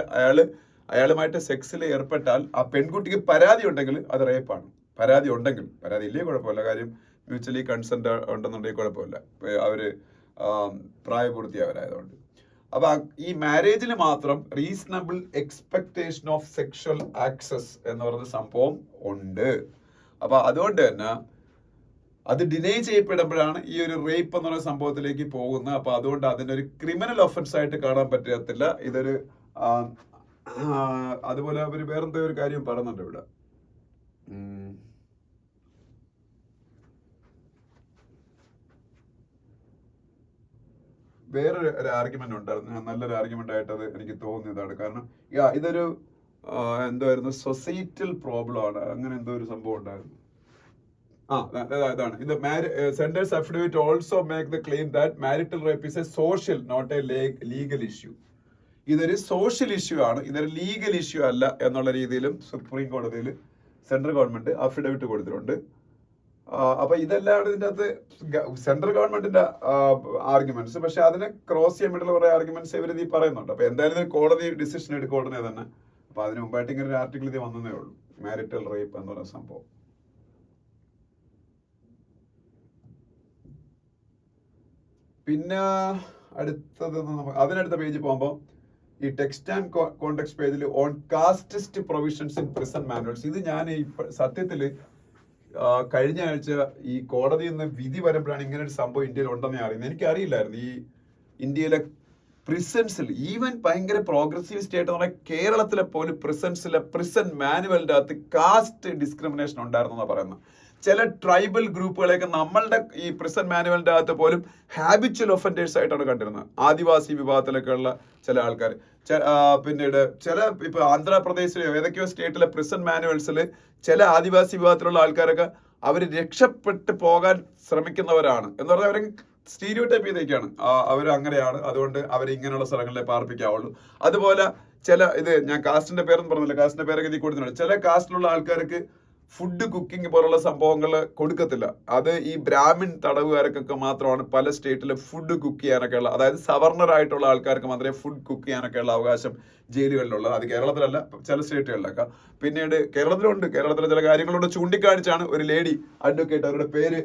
അയാളുമായിട്ട് സെക്സിൽ ഏർപ്പെട്ടാൽ ആ പെൺകുട്ടിക്ക് പരാതി ഉണ്ടെങ്കിൽ അത് റേപ്പാണ്. പരാതി ഉണ്ടെങ്കിൽ, പരാതി ഇല്ലേ കുഴപ്പമില്ല, കാര്യം മ്യൂച്വലി കൺസെന്റ് ഉണ്ടെന്നുണ്ടെങ്കിൽ കുഴപ്പമില്ല, അവര് പ്രായപൂർത്തിയായവരായതുകൊണ്ട്. അപ്പൊ ഈ മാരേജിൽ മാത്രം reasonable expectation of sexual access എന്ന് പറയുന്ന സംഭവം ഉണ്ട്. അപ്പൊ അതുകൊണ്ട് തന്നെ അത് ഡിനൈ ചെയ്യപ്പെടുമ്പോഴാണ് ഈ ഒരു റേപ്പ് എന്ന് പറയുന്ന സംഭവത്തിലേക്ക് പോകുന്നത്. അപ്പൊ അതുകൊണ്ട് അതിനൊരു ക്രിമിനൽ ഒഫൻസ് ആയിട്ട് കാണാൻ പറ്റത്തില്ല. ഇതൊരു അതുപോലെ അവര് വേറെന്തോ ഒരു കാര്യം പറയുന്നുണ്ട് ഇവിടെ. വേറൊരു ആർഗ്യുമെന്റ് ഉണ്ടായിരുന്നു, നല്ലൊരു ആർഗ്യുമെന്റ് ആയിട്ട് അത് എനിക്ക് തോന്നിയതാണ്. കാരണം ഇതൊരു എന്തായിരുന്നു സൊസൈറ്റൽ പ്രോബ്ലം ആണ്, അങ്ങനെ എന്തോ ഒരു സംഭവം ഉണ്ടായിരുന്നു. ഇതാണ് ഇത്. Centre's affidavit also make the claim that marital rape is a social not a legal issue. ഇതൊരു സോഷ്യൽ ഇഷ്യൂ ആണ്, ഇതൊരു ലീഗൽ ഇഷ്യൂ അല്ല എന്നുള്ള രീതിയിലും സുപ്രീം കോടതിയിൽ സെൻട്രൽ ഗവൺമെന്റ് അഫിഡവിറ്റ് കൊടുത്തിട്ടുണ്ട്. അപ്പൊ ഇതെല്ലാം ഇതിന്റെ അകത്ത് സെൻട്രൽ ഗവൺമെന്റിന്റെ ആർഗ്യുമെന്റ്സ്. പക്ഷെ അതിനെ ക്രോസ് ചെയ്യാൻ വേണ്ടിയുള്ള കുറെ ആർഗ്യുമെന്റ്സ് ഇവർ ഈ പറയുന്നുണ്ട്. അപ്പൊ എന്തായാലും കോടതി ഡിസിഷൻ എടുക്കും ഉടനെ തന്നെ. അപ്പൊ അതിന് മുമ്പായിട്ട് ഇങ്ങനെ ഒരു ആർട്ടിക്കിൾ ഇത് വന്നതേ ഉള്ളൂ, മാരിറ്റൽ റേപ്പ് എന്ന് പറയുന്ന സംഭവം. പിന്നെ അതിനടുത്ത പേജിൽ പോകുമ്പോൾ ഈ ടെക്സ്റ്റ് ആൻഡ് കോണ്ടെക്സ്റ്റ് പേജിൽ on casteist provisions in prison manuals. ഇത് ഞാൻ സത്യത്തില് കഴിഞ്ഞ ആഴ്ച ഈ കോടതിയിൽ നിന്ന് വിധി വരുമ്പോഴാണ് ഇങ്ങനെ ഒരു സംഭവം ഇന്ത്യയിൽ ഉണ്ടെന്ന് അറിയുന്നത്. എനിക്കറിയില്ലായിരുന്നു ഈ ഇന്ത്യയിലെ പ്രിസൺസിൽ ഈവൻ ഭയങ്കര പ്രോഗ്രസീവ് സ്റ്റേറ്റ് എന്ന് പറഞ്ഞാൽ കേരളത്തിലെ പോലും പ്രിസൺ മാനുവലിന്റെ അകത്ത് കാസ്റ്റ് ഡിസ്ക്രിമിനേഷൻ ഉണ്ടായിരുന്നു പറയുന്നത്. ചില ട്രൈബൽ ഗ്രൂപ്പുകളെയൊക്കെ നമ്മളുടെ ഈ പ്രിസൺ മാനുവലിന്റെ അകത്ത് പോലും ഹാബിച്വൽ ഒഫൻഡേഴ്സ് ആയിട്ടാണ് കണ്ടിരുന്നത്. ആദിവാസി വിഭാഗത്തിലൊക്കെ ഉള്ള ചില ആൾക്കാർ. പിന്നീട് ചില ഇപ്പൊ ആന്ധ്രാപ്രദേശിലെ ഏതൊക്കെയോ സ്റ്റേറ്റിലെ പ്രിസൺ മാനുവൽസിൽ ചില ആദിവാസി വിഭാഗത്തിലുള്ള ആൾക്കാരൊക്കെ അവർ രക്ഷപ്പെട്ട് പോകാൻ ശ്രമിക്കുന്നവരാണ് എന്ന് പറഞ്ഞാൽ അവരെ സ്റ്റീരിയോ ടൈപ്പ് ചെയ്തേക്കാണ്. അവർ അങ്ങനെയാണ്, അതുകൊണ്ട് അവർ ഇങ്ങനെയുള്ള സ്ഥലങ്ങളിലെ പാർപ്പിക്കാവുള്ളൂ. അതുപോലെ ഞാൻ കാസ്റ്റിന്റെ പേരൊന്നും പറഞ്ഞില്ല, കാസ്റ്റിന്റെ പേരൊക്കെ ഇതിൽ കൊടുത്തിട്ടുണ്ട്. ചില കാസ്റ്റിലുള്ള ആൾക്കാർക്ക് ഫുഡ് കുക്കിംഗ് പോലുള്ള സംഭവങ്ങൾ കൊടുക്കത്തില്ല. അത് ഈ ബ്രാഹ്മിൺ തടവുകാർക്കൊക്കെ മാത്രമാണ് പല സ്റ്റേറ്റിലും ഫുഡ് കുക്ക് ചെയ്യാനൊക്കെ ഉള്ള, അതായത് സവർണറായിട്ടുള്ള ആൾക്കാർക്ക് മാത്രമേ ഫുഡ് കുക്ക് ചെയ്യാനൊക്കെ ഉള്ള അവകാശം ജയിലുകളിലുള്ളത്. അത് കേരളത്തിലല്ല, ചില സ്റ്റേറ്റുകളിലൊക്കെ. പിന്നീട് കേരളത്തിലുണ്ട്, കേരളത്തിലെ ചില കാര്യങ്ങളോട് ചൂണ്ടിക്കാണിച്ചാണ് ഒരു ലേഡി അഡ്വക്കേറ്റ്, അവരുടെ പേര്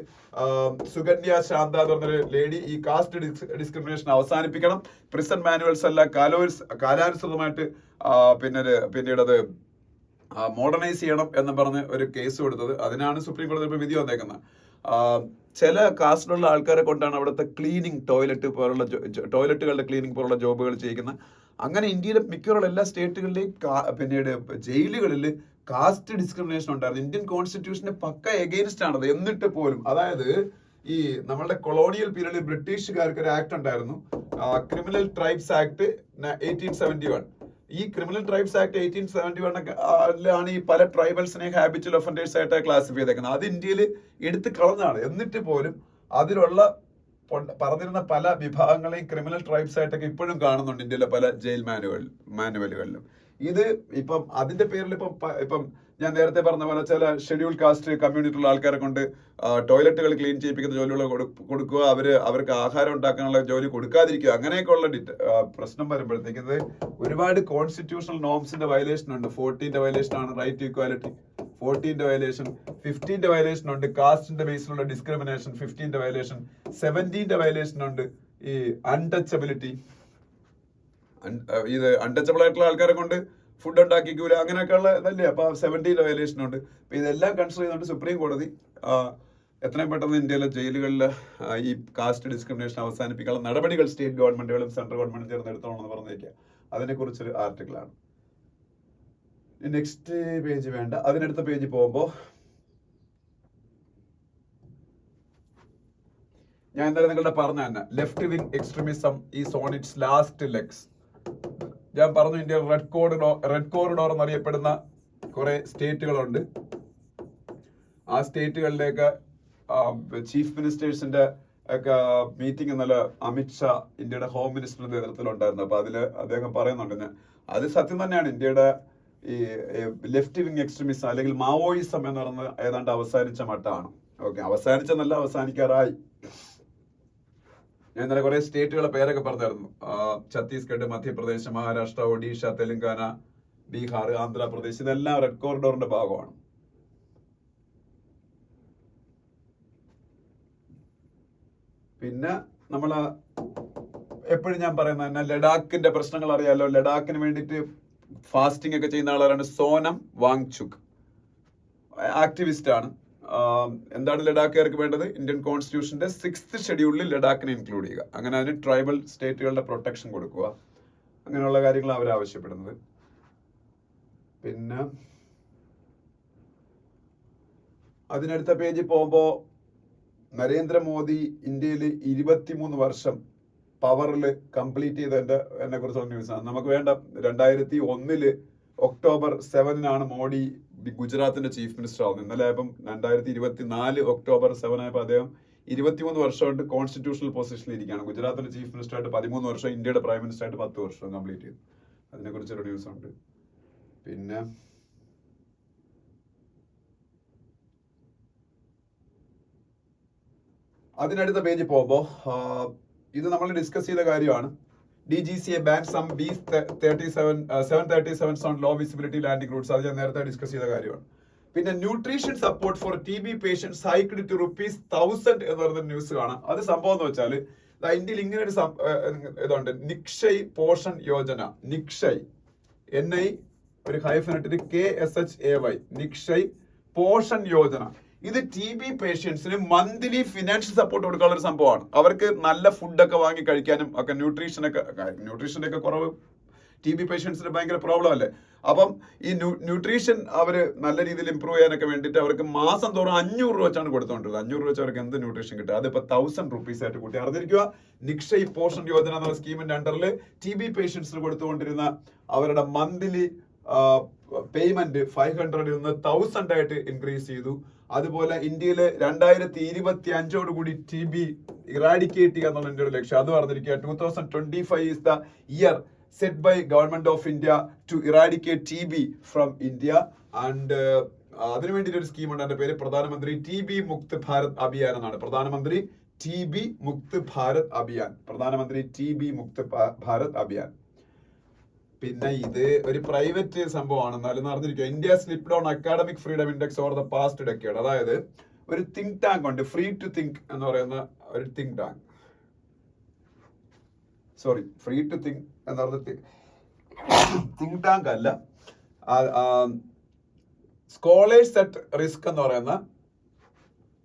സുകന്യ ശാന്ത എന്ന് പറഞ്ഞൊരു ലേഡി, ഈ കാസ്റ്റ് ഡിസ്ക്രിമിനേഷൻ അവസാനിപ്പിക്കണം, പ്രിസൺ മാനുവൽസ് എല്ലാം കാലാനുസൃതമായിട്ട് പിന്നീട് അത് മോഡേണൈസ് ചെയ്യണം എന്ന് പറഞ്ഞ് ഒരു കേസ് കൊടുത്തത്. അതിനാണ് സുപ്രീം കോടതി ഇപ്പോൾ വിധി വന്നേക്കുന്നത്. ചില കാസ്റ്റിലുള്ള ആൾക്കാരെ കൊണ്ടാണ് അവിടുത്തെ ക്ലീനിങ് ടോയ്ലറ്റുകളുടെ ക്ലീനിങ് പോലുള്ള ജോബുകൾ ചെയ്യിക്കുന്നത്. അങ്ങനെ ഇന്ത്യയിലെ മിക്കവാറുള്ള എല്ലാ സ്റ്റേറ്റുകളിലെയും പിന്നീട് ജയിലുകളിൽ കാസ്റ്റ് ഡിസ്ക്രിമിനേഷൻ ഉണ്ടായിരുന്നു. ഇന്ത്യൻ കോൺസ്റ്റിറ്റ്യൂഷന് പക്ക എഗെയിൻസ്റ്റ് ആണത്. എന്നിട്ട് പോലും, അതായത് ഈ നമ്മളുടെ കൊളോണിയൽ പീരീഡിൽ ബ്രിട്ടീഷുകാർക്ക് ഒരു ആക്ട് ഉണ്ടായിരുന്നു, ക്രിമിനൽ ട്രൈബ്സ് ആക്ട് 1871. ഈ ക്രിമിനൽ ട്രൈബ്സ് ആക്ട് 1871 ഈ പല ട്രൈബൽസിനെ ഹാബിച്വൽ ഒഫൻഡേഴ്സ് ആയിട്ട് ക്ലാസിഫൈ ചെയ്തേക്കുന്നത്. അത് ഇന്ത്യയിൽ എടുത്ത് കളഞ്ഞാണ്. എന്നിട്ട് പോലും അതിലുള്ള പറഞ്ഞിരുന്ന പല വിഭാഗങ്ങളെയും ക്രിമിനൽ ട്രൈബ്സ് ആയിട്ടൊക്കെ ഇപ്പോഴും കാണുന്നുണ്ട് ഇന്ത്യയിലെ പല ജയിൽ മാനുവലുകളിലും. ഇത് ഇപ്പം അതിന്റെ പേരിൽ ഇപ്പം ഞാൻ നേരത്തെ പറഞ്ഞ പോലെ ചില ഷെഡ്യൂൾ കാസ്റ്റ് കമ്മ്യൂണിറ്റിയുള്ള ആൾക്കാരെ കൊണ്ട് ടോയ്ലറ്റുകൾ ക്ലീൻ ചെയ്യിപ്പിക്കുന്ന ജോലികൾ കൊടുക്കുക, അവർക്ക് ആഹാരം ഉണ്ടാക്കാനുള്ള ജോലി കൊടുക്കാതിരിക്കുക, അങ്ങനെയൊക്കെ ഉള്ള പ്രശ്നം വരുമ്പോഴത്തേക്ക് ഇത് ഒരുപാട് കോൺസ്റ്റിറ്റ്യൂഷണൽ നോംസിന്റെ വയലേഷൻ ഉണ്ട്. 14ന്റെ വയലേഷൻ ആണ് റൈറ്റ് ടു ഇക്വാലിറ്റി, 14ന്റെ വയലേഷൻ, 15ന്റെ വയലേഷൻ ഉണ്ട് കാസ്റ്റിന്റെ ബേസിലുള്ള ഡിസ്ക്രിമിനേഷൻ, 15ന്റെ വയലേഷൻ, 17ന്റെ വയലേഷൻ ഉണ്ട് ഈ അൺടച്ചബിലിറ്റി, ഇത് അൺടച്ചബിൾ ആയിട്ടുള്ള ആൾക്കാരെ കൊണ്ട് ഫുഡ് ഉണ്ടാക്കിക്കൂല, അങ്ങനെയൊക്കെയുള്ള ഇതല്ലേ. അപ്പൊ 17ന്റെ വയലേഷൻ ഉണ്ട്. അപ്പൊ ഇതെല്ലാം കൺസിഡർ ചെയ്തുകൊണ്ട് സുപ്രീം കോടതി എത്രയും പെട്ടെന്ന് ഇന്ത്യയിലെ ജയിലുകളിൽ ഈ കാസ്റ്റ് ഡിസ്ക്രിമിനേഷൻ അവസാനിപ്പിക്കാനുള്ള നടപടികൾ സ്റ്റേറ്റ് ഗവൺമെന്റുകളും സെൻട്രൽ ഗവൺമെന്റും ചേർന്ന് എടുത്തോണമെന്ന് പറഞ്ഞേക്കുക. അതിനെക്കുറിച്ചൊരു ആർട്ടിക്കിളാണ്. നെക്സ്റ്റ് പേജ് വേണ്ട, അതിനടുത്ത പേജ് പോകുമ്പോൾ ഞാൻ എന്തായാലും നിങ്ങളുടെ പറഞ്ഞ തന്നെ left wing extremism is on its last legs. ഞാൻ പറഞ്ഞു ഇന്ത്യ റെഡ് കോറിഡോർ എന്നറിയപ്പെടുന്ന കുറെ സ്റ്റേറ്റുകളുണ്ട്. ആ സ്റ്റേറ്റുകളിലേക്ക് ചീഫ് മിനിസ്റ്റേഴ്സിന്റെ ഒക്കെ മീറ്റിംഗ് ഇന്നലെ അമിത്ഷാ ഇന്ത്യയുടെ ഹോം മിനിസ്റ്ററുടെ നേതൃത്വത്തിലുണ്ടായിരുന്നു. അപ്പൊ അതില് അദ്ദേഹം പറയുന്നുണ്ട്, അത് സത്യം തന്നെയാണ്, ഇന്ത്യയുടെ ഈ ലെഫ്റ്റ് വിങ് എക്സ്ട്രീമിസം അല്ലെങ്കിൽ മാവോയിസം എന്ന് പറയുന്നത് ഏതാണ്ട് അവസാനിച്ച മട്ടാണ്. ഓക്കെ, അവസാനിച്ചെന്നല്ല, അവസാനിക്കാറായി. ഞാൻ ഇന്നലെ കുറെ സ്റ്റേറ്റുകളുടെ പേരൊക്കെ പറഞ്ഞായിരുന്നു. ഛത്തീസ്ഗഡ്, മധ്യപ്രദേശ്, മഹാരാഷ്ട്ര, ഒഡീഷ, തെലങ്കാന, ബീഹാർ, ആന്ധ്രാപ്രദേശ്, ഇതെല്ലാം റെഡ് കോറിഡോറിന്റെ ഭാഗമാണ്. പിന്നെ നമ്മൾ എപ്പോഴും ഞാൻ പറയുന്നത് തന്നെ ലഡാക്കിന്റെ പ്രശ്നങ്ങൾ അറിയാലോ. ലഡാക്കിന് വേണ്ടിയിട്ട് ഫാസ്റ്റിംഗ് ഒക്കെ ചെയ്യുന്ന ആളാണ് സോനം വാങ്ചുക്. ആക്ടിവിസ്റ്റ് ആണ്. എന്താണ് ലഡാക്കുകാർക്ക് വേണ്ടത്? ഇന്ത്യൻ കോൺസ്റ്റിറ്റ്യൂഷന്റെ 6th ഷെഡ്യൂളിൽ ലഡാക്കിനെ ഇൻക്ലൂഡ് ചെയ്യുക, അങ്ങനെ അതിന് ട്രൈബൽ സ്റ്റേറ്റുകളുടെ പ്രൊട്ടക്ഷൻ കൊടുക്കുക, അങ്ങനെയുള്ള കാര്യങ്ങൾ അവർ ആവശ്യപ്പെടുന്നത്. പിന്നെ അതിനടുത്ത പേജിൽ പോകുമ്പോൾ നരേന്ദ്രമോദി ഇന്ത്യയിൽ 23 വർഷം പവറിൽ കംപ്ലീറ്റ് ചെയ്തതിനെ കുറിച്ചുള്ള ന്യൂസാണ് നമുക്ക് വേണ്ട. 2001 ഒക്ടോബർ 7 മോഡി ഗുജറാത്തിന്റെ ചീഫ് മിനിസ്റ്റർ ആവുന്നത്. ഇന്നലെ ആയപ്പം 2024 ഒക്ടോബർ 7 ആയപ്പോൾ അദ്ദേഹം 23 വർഷമായിട്ട് കോൺസ്റ്റിറ്റ്യൂഷണൽ പൊസിഷനിൽ ഇരിക്കുകയാണ്. ഗുജറാത്തിന്റെ ചീഫ് മിനിസ്റ്ററായിട്ട് 13 വർഷം, ഇന്ത്യയുടെ പ്രൈം മിനിസ്റ്ററായിട്ട് 10 വർഷം കംപ്ലീറ്റ് ചെയ്തു. അതിനെക്കുറിച്ചൊരു ന്യൂസ് ഉണ്ട്. പിന്നെ അതിനടുത്ത പേജിൽ പോകുമ്പോൾ ഇത് നമ്മൾ ഡിസ്കസ് ചെയ്ത കാര്യമാണ്. DGCA ban some B737s on low visibility landing routes. അത് ഞാൻ നേരത്തെ ഡിസ്കസ് ചെയ്ത കാര്യമാണ്. പിന്നെ nutrition support for TB patients hiked to ₹1,000 എന്ന് പറയുന്ന ന്യൂസ് കാണാം. അത് സംഭവം എന്ന് വെച്ചാൽ ഇന്ത്യയിൽ ഇങ്ങനെ ഒരു ഇതുണ്ട്, നിക്ഷയ് പോഷൻ യോജന. നിക്ഷയ് NI ഒരു ഹൈഫനിട്ട് KSHAY, നിക്ഷയ് പോഷൻ യോജന. ഇത് TB പേഷ്യൻസിന് മന്ത്ലി ഫിനാൻഷ്യൽ സപ്പോർട്ട് കൊടുക്കാനുള്ള ഒരു സംഭവമാണ്. അവർക്ക് നല്ല ഫുഡൊക്കെ വാങ്ങി കഴിക്കാനും ഒക്കെ, ന്യൂട്രീഷന്റെ ഒക്കെ കുറവ് TB പേഷ്യൻസിന് ഭയങ്കര പ്രോബ്ലം അല്ലേ. അപ്പം ഈ ന്യൂട്രീഷൻ അവര് നല്ല രീതിയിൽ ഇമ്പ്രൂവ് ചെയ്യാനൊക്കെ വേണ്ടിയിട്ട് അവർക്ക് മാസം തോറും 500 രൂപ വെച്ചാണ് കൊടുത്തോണ്ടിരുന്നത്. 500 രൂപ വെച്ച് അവർക്ക് എന്ത് ന്യൂട്രീഷൻ കിട്ടുക, അതിപ്പോ ₹1,000 ആയിട്ട് കൂട്ടി. അറിഞ്ഞിരിക്കുക, നിക്ഷയ് പോഷൻ യോജന എന്ന സ്കീമിന്റെ അണ്ടറിൽ TB പേഷ്യൻസിന് കൊടുത്തുകൊണ്ടിരുന്ന അവരുടെ മന്ത്ലി പേയ്മെന്റ് 500 നിന്ന് 1000 ആയിട്ട് ഇൻക്രീസ് ചെയ്തു. അതുപോലെ ഇന്ത്യയിൽ 2025 TB ഇറാഡിക്കേറ്റ് ചെയ്യുക എന്നുള്ള എൻ്റെ ഒരു ലക്ഷ്യം. അത് പറഞ്ഞിരിക്കുക 2025 is the year set by government of India to eradicate TB from India. And അതിനു വേണ്ടിയിട്ട് ഒരു സ്കീം ഉണ്ട്, അതിന്റെ പേര് പ്രധാനമന്ത്രി TB മുക്ത് ഭാരത് അഭിയാൻ എന്നാണ്. പ്രധാനമന്ത്രി TB മുക്ത് ഭാരത് അഭിയാൻ, പ്രധാനമന്ത്രി TB മുക്ത് ഭാരത് അഭിയാൻ. പിന്നെ ഇത് ഒരു പ്രൈവറ്റ് സംഭവമാണ്, എന്നാലും അറിഞ്ഞിരിക്കുക. India slipped on academic freedom index over the past decade. അതായത് ഒരു തിങ്ക് ടാങ്ക് ഉണ്ട്, ഫ്രീ ടു തിങ്ക് എന്ന് പറയുന്ന ഒരു think tank. Sorry, free to think എന്ന് പറയുന്ന തിങ്ക് ടാങ്ക് അല്ല, സ്കോളേഴ്സ് അറ്റ് റിസ്ക് എന്ന് പറയുന്ന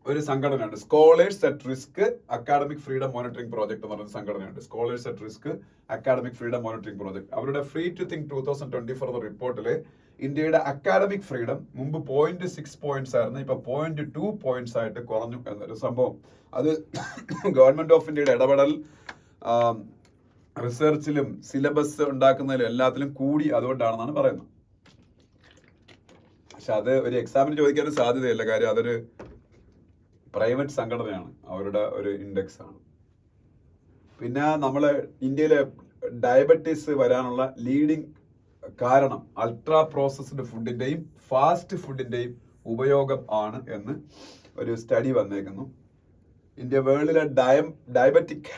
ഒരു സംഘടനയുണ്ട്. Scholars at risk academic freedom monitoring project എന്ന് പറയുന്ന സംഘടനയുണ്ട്. Scholars at risk academic freedom monitoring project. അവരുടെ ഫ്രീ ടു തിങ്ക് 2024 എന്ന റിപ്പോർട്ടില് ഇന്ത്യയുടെ അക്കാഡമിക് ഫ്രീഡം മുമ്പ് 0.6 പോയിന്റ്സ് ആയിരുന്നു, ഇപ്പൊ 0.2 പോയിന്റ്സ് ആയിട്ട് കുറഞ്ഞു എന്നൊരു സംഭവം. അത് ഗവൺമെന്റ് ഓഫ് ഇന്ത്യയുടെ ഇടപെടൽ റിസർച്ചിലും സിലബസ് ഉണ്ടാക്കുന്നതിലും എല്ലാത്തിലും കൂടി അതുകൊണ്ടാണെന്നാണ് പറയുന്നത്. പക്ഷെ അത് ഒരു എക്സാമിന് ചോദിക്കാനും സാധ്യതയില്ല, കാര്യം അതൊരു പ്രൈവറ്റ് സംഘടനയാണ്, അവരുടെ ഒരു ഇൻഡെക്സ് ആണ്. പിന്നെ നമ്മള് ഇന്ത്യയിലെ ഡയബറ്റീസ് വരാനുള്ള ലീഡിങ് കാരണം അൾട്രാ പ്രോസസ്ഡ് ഫുഡിന്റെയും ഫാസ്റ്റ് ഫുഡിന്റെയും ഉപയോഗം ആണ് എന്ന് ഒരു സ്റ്റഡി വന്നേക്കുന്നു. ഇന്ത്യ വേൾഡിലെ ഡയബറ്റിക്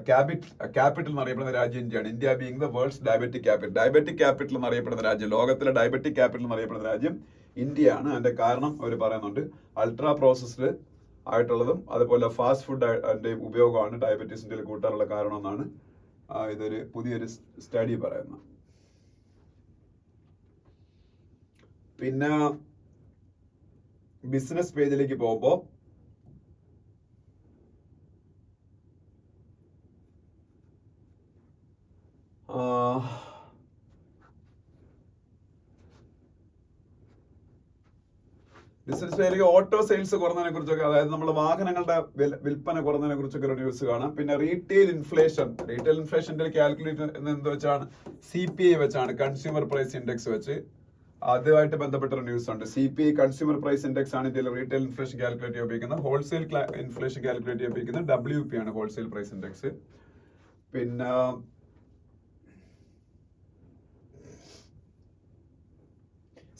ക്യാപിറ്റൽ എന്നറിയപ്പെടുന്ന രാജ്യം ഇന്ത്യയാണ്. India being the world's diabetic capital. Diabetic capital എന്നറിയപ്പെടുന്ന രാജ്യം, ലോകത്തിലെ ഡയബറ്റിക് ക്യാപിറ്റൽ എന്നറിയപ്പെടുന്ന രാജ്യം ഇന്ത്യയാണ്. അതിന്റെ കാരണം അവർ പറയുന്നുണ്ട് അൾട്രാ പ്രോസസ്ഡ് ആയിട്ടുള്ളതും അതുപോലെ ഫാസ്റ്റ് ഫുഡ് അതിന്റെ ഉപയോഗമാണ് ഡയബറ്റീസിന്റെ കൂട്ടാനുള്ള കാരണം എന്നാണ് ഇതൊരു പുതിയൊരു സ്റ്റഡി പറയുന്നത്. പിന്നെ ബിസിനസ് പേജിലേക്ക് പോകുമ്പോൾ ബിസിനസ് ഡെയിലേക്ക് ഓട്ടോ സെയിൽസ് കുറഞ്ഞതിനെ കുറിച്ചൊക്കെ, അതായത് നമ്മൾ വാഹനങ്ങളുടെ വിൽപ്പന കുറഞ്ഞതിനെ കുറിച്ചൊക്കെ ഒരു ന്യൂസ് കാണാം. പിന്നെ റീറ്റെയിൽ ഇൻഫ്ലേഷന്റെ കാൽക്കുലേറ്റ് എന്ത് വെച്ചാണ്, CPI വെച്ചാണ്, കൺസ്യൂമർ പ്രൈസ് ഇൻഡെക്സ് വെച്ച്. അതുമായിട്ട് ബന്ധപ്പെട്ട ഒരു ന്യൂസ് ഉണ്ട്. CPI കൺസ്യൂമർ പ്രൈസ് ഇൻഡെക്സ് ആണ് ഇന്ത്യയിൽ റീറ്റെയിൽ ഇൻഫ്ലേഷൻ കാൽക്കുലേറ്റ് ചെയ്യാൻ ഉപയോഗിക്കുന്നത്. ഹോൾസെയിൽ ഇൻഫ്ലേഷൻ കാൽക്കുലേറ്റ് ചെയ്യാൻ ഉപയോഗിക്കുന്നത് WP ആണ്, ഹോൾസെയിൽ പ്രൈസ് ഇൻഡെക്സ്. പിന്നെ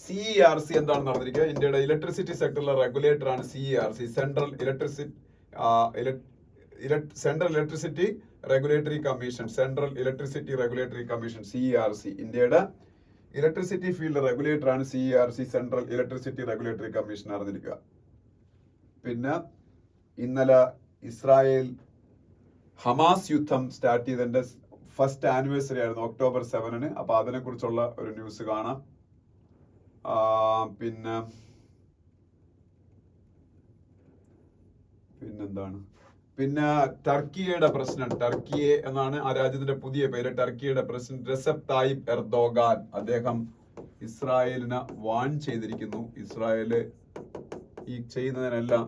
CERC എന്താണെന്ന് പറഞ്ഞിരിക്കുക. ഇന്ത്യയുടെ ഇലക്ട്രിസിറ്റി സെക്ടറിലെ റെഗുലേറ്റർ ആണ് CERC, central electricity regulatory commission CERC. ഇന്ത്യയുടെ ഇലക്ട്രിസിറ്റി ഫീൽഡ് റെഗുലേറ്റർ ആണ് CERC, central electricity regulatory commission അറിഞ്ഞിരിക്കുക. പിന്നെ ഇന്നലെ ഇസ്രായേൽ ഹമാസ് യുദ്ധം സ്റ്റാർട്ട് ചെയ്തതിന്റെ ഫസ്റ്റ് ആനിവേഴ്സറി ആയിരുന്നു October 7. അപ്പൊ അതിനെ കുറിച്ചുള്ള ഒരു ന്യൂസ് കാണാം. പിന്നെന്താണ്, പിന്നെ ടർക്കിയുടെ പ്രസിഡന്റ്, ടർക്കിയെ എന്നാണ് ആ രാജ്യത്തിന്റെ പുതിയ പേര്, ടർക്കിയുടെ പ്രസിഡന്റ് റെസെപ് തായിപ്പ് എർദോഗാൻ, അദ്ദേഹം ഇസ്രായേലിനെ വാൺ ചെയ്തിരിക്കുന്നു. ഇസ്രായേല് ഈ ചെയ്യുന്നതിനെല്ലാം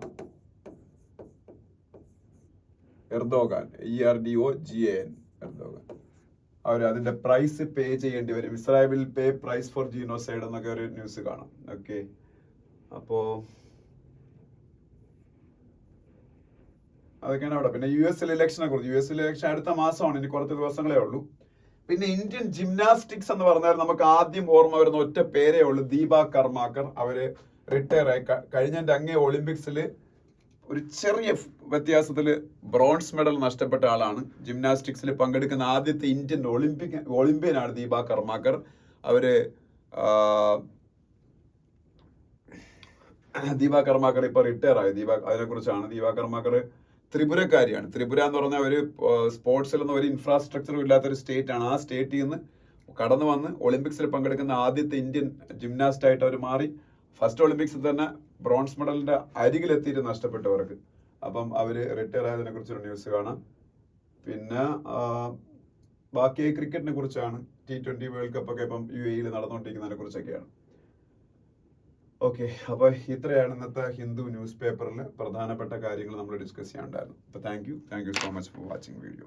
എർദോഗാൻ, ERDOGAN, എർദോഗാൻ, അവർ അതിന്റെ പ്രൈസ് പേ ചെയ്യേണ്ടി വരും. Israel will pay price for genocide എന്നൊക്കെ ഒരു ന്യൂസ് കാണാം. ഓക്കെ, അപ്പോ അതൊക്കെയാണ് അവിടെ. പിന്നെ US ഇലക്ഷനെ കുറിച്ച്, US ഇലക്ഷൻ അടുത്ത മാസമാണ്, ഇനി കുറച്ച് ദിവസങ്ങളേ ഉള്ളൂ. പിന്നെ ഇന്ത്യൻ ജിംനാസ്റ്റിക്സ് എന്ന് പറഞ്ഞാൽ നമുക്ക് ആദ്യം ഓർമ്മ വരുന്ന ഒറ്റ പേരേ ഉള്ളൂ, ദീപ കർമാക്കർ. അവര് റിട്ടയർ ആയി. കഴിഞ്ഞതിന്റെ അങ്ങേ ഒളിമ്പിക്സിൽ ഒരു ചെറിയ വ്യത്യാസത്തിൽ ബ്രോൺസ് മെഡൽ നഷ്ടപ്പെട്ട ആളാണ്. ജിംനാസ്റ്റിക്സിൽ പങ്കെടുക്കുന്ന ആദ്യത്തെ ഇന്ത്യൻ ഒളിമ്പ്യനാണ് ദീപ കർമാക്കർ. അവര് ദീപ കർമാക്കർ ഇപ്പൊ റിട്ടയർ ആയി. അതിനെ കുറിച്ചാണ്. ദീപ കർമാക്കർ ത്രിപുരക്കാരിയാണ്. ത്രിപുര എന്ന് പറഞ്ഞാൽ ഒരു സ്പോർട്സിലൊന്നും ഒരു ഇൻഫ്രാസ്ട്രക്ചറും ഇല്ലാത്തൊരു സ്റ്റേറ്റ് ആണ്. ആ സ്റ്റേറ്റിൽ നിന്ന് കടന്നു വന്ന് ഒളിമ്പിക്സിൽ പങ്കെടുക്കുന്ന ആദ്യത്തെ ഇന്ത്യൻ ജിംനാസ്റ്റ് ആയിട്ട് അവർ മാറി. ഫസ്റ്റ് ഒളിമ്പിക്സിൽ തന്നെ ബ്രോൺസ് മെഡലിന്റെ അരികിലെത്തിയിട്ട് നഷ്ടപ്പെട്ടവർക്ക്. അപ്പം അവര് റിട്ടയർ ആയതിനെ കുറിച്ചൊരു ന്യൂസ് കാണാം. പിന്നെ ബാക്കി ക്രിക്കറ്റിനെ കുറിച്ചാണ്. T20 വേൾഡ് കപ്പ് ഒക്കെ ഇപ്പം UAE നടന്നുകൊണ്ടിരിക്കുന്നതിനെ കുറിച്ചൊക്കെയാണ്. ഓക്കെ, അപ്പൊ ഇത്രയാണ് ഇന്നത്തെ ഹിന്ദു ന്യൂസ് പേപ്പറിൽ പ്രധാനപ്പെട്ട കാര്യങ്ങൾ നമ്മൾ ഡിസ്കസ് ചെയ്യാനുണ്ടായിരുന്നു. അപ്പൊ thank you so much for watching video.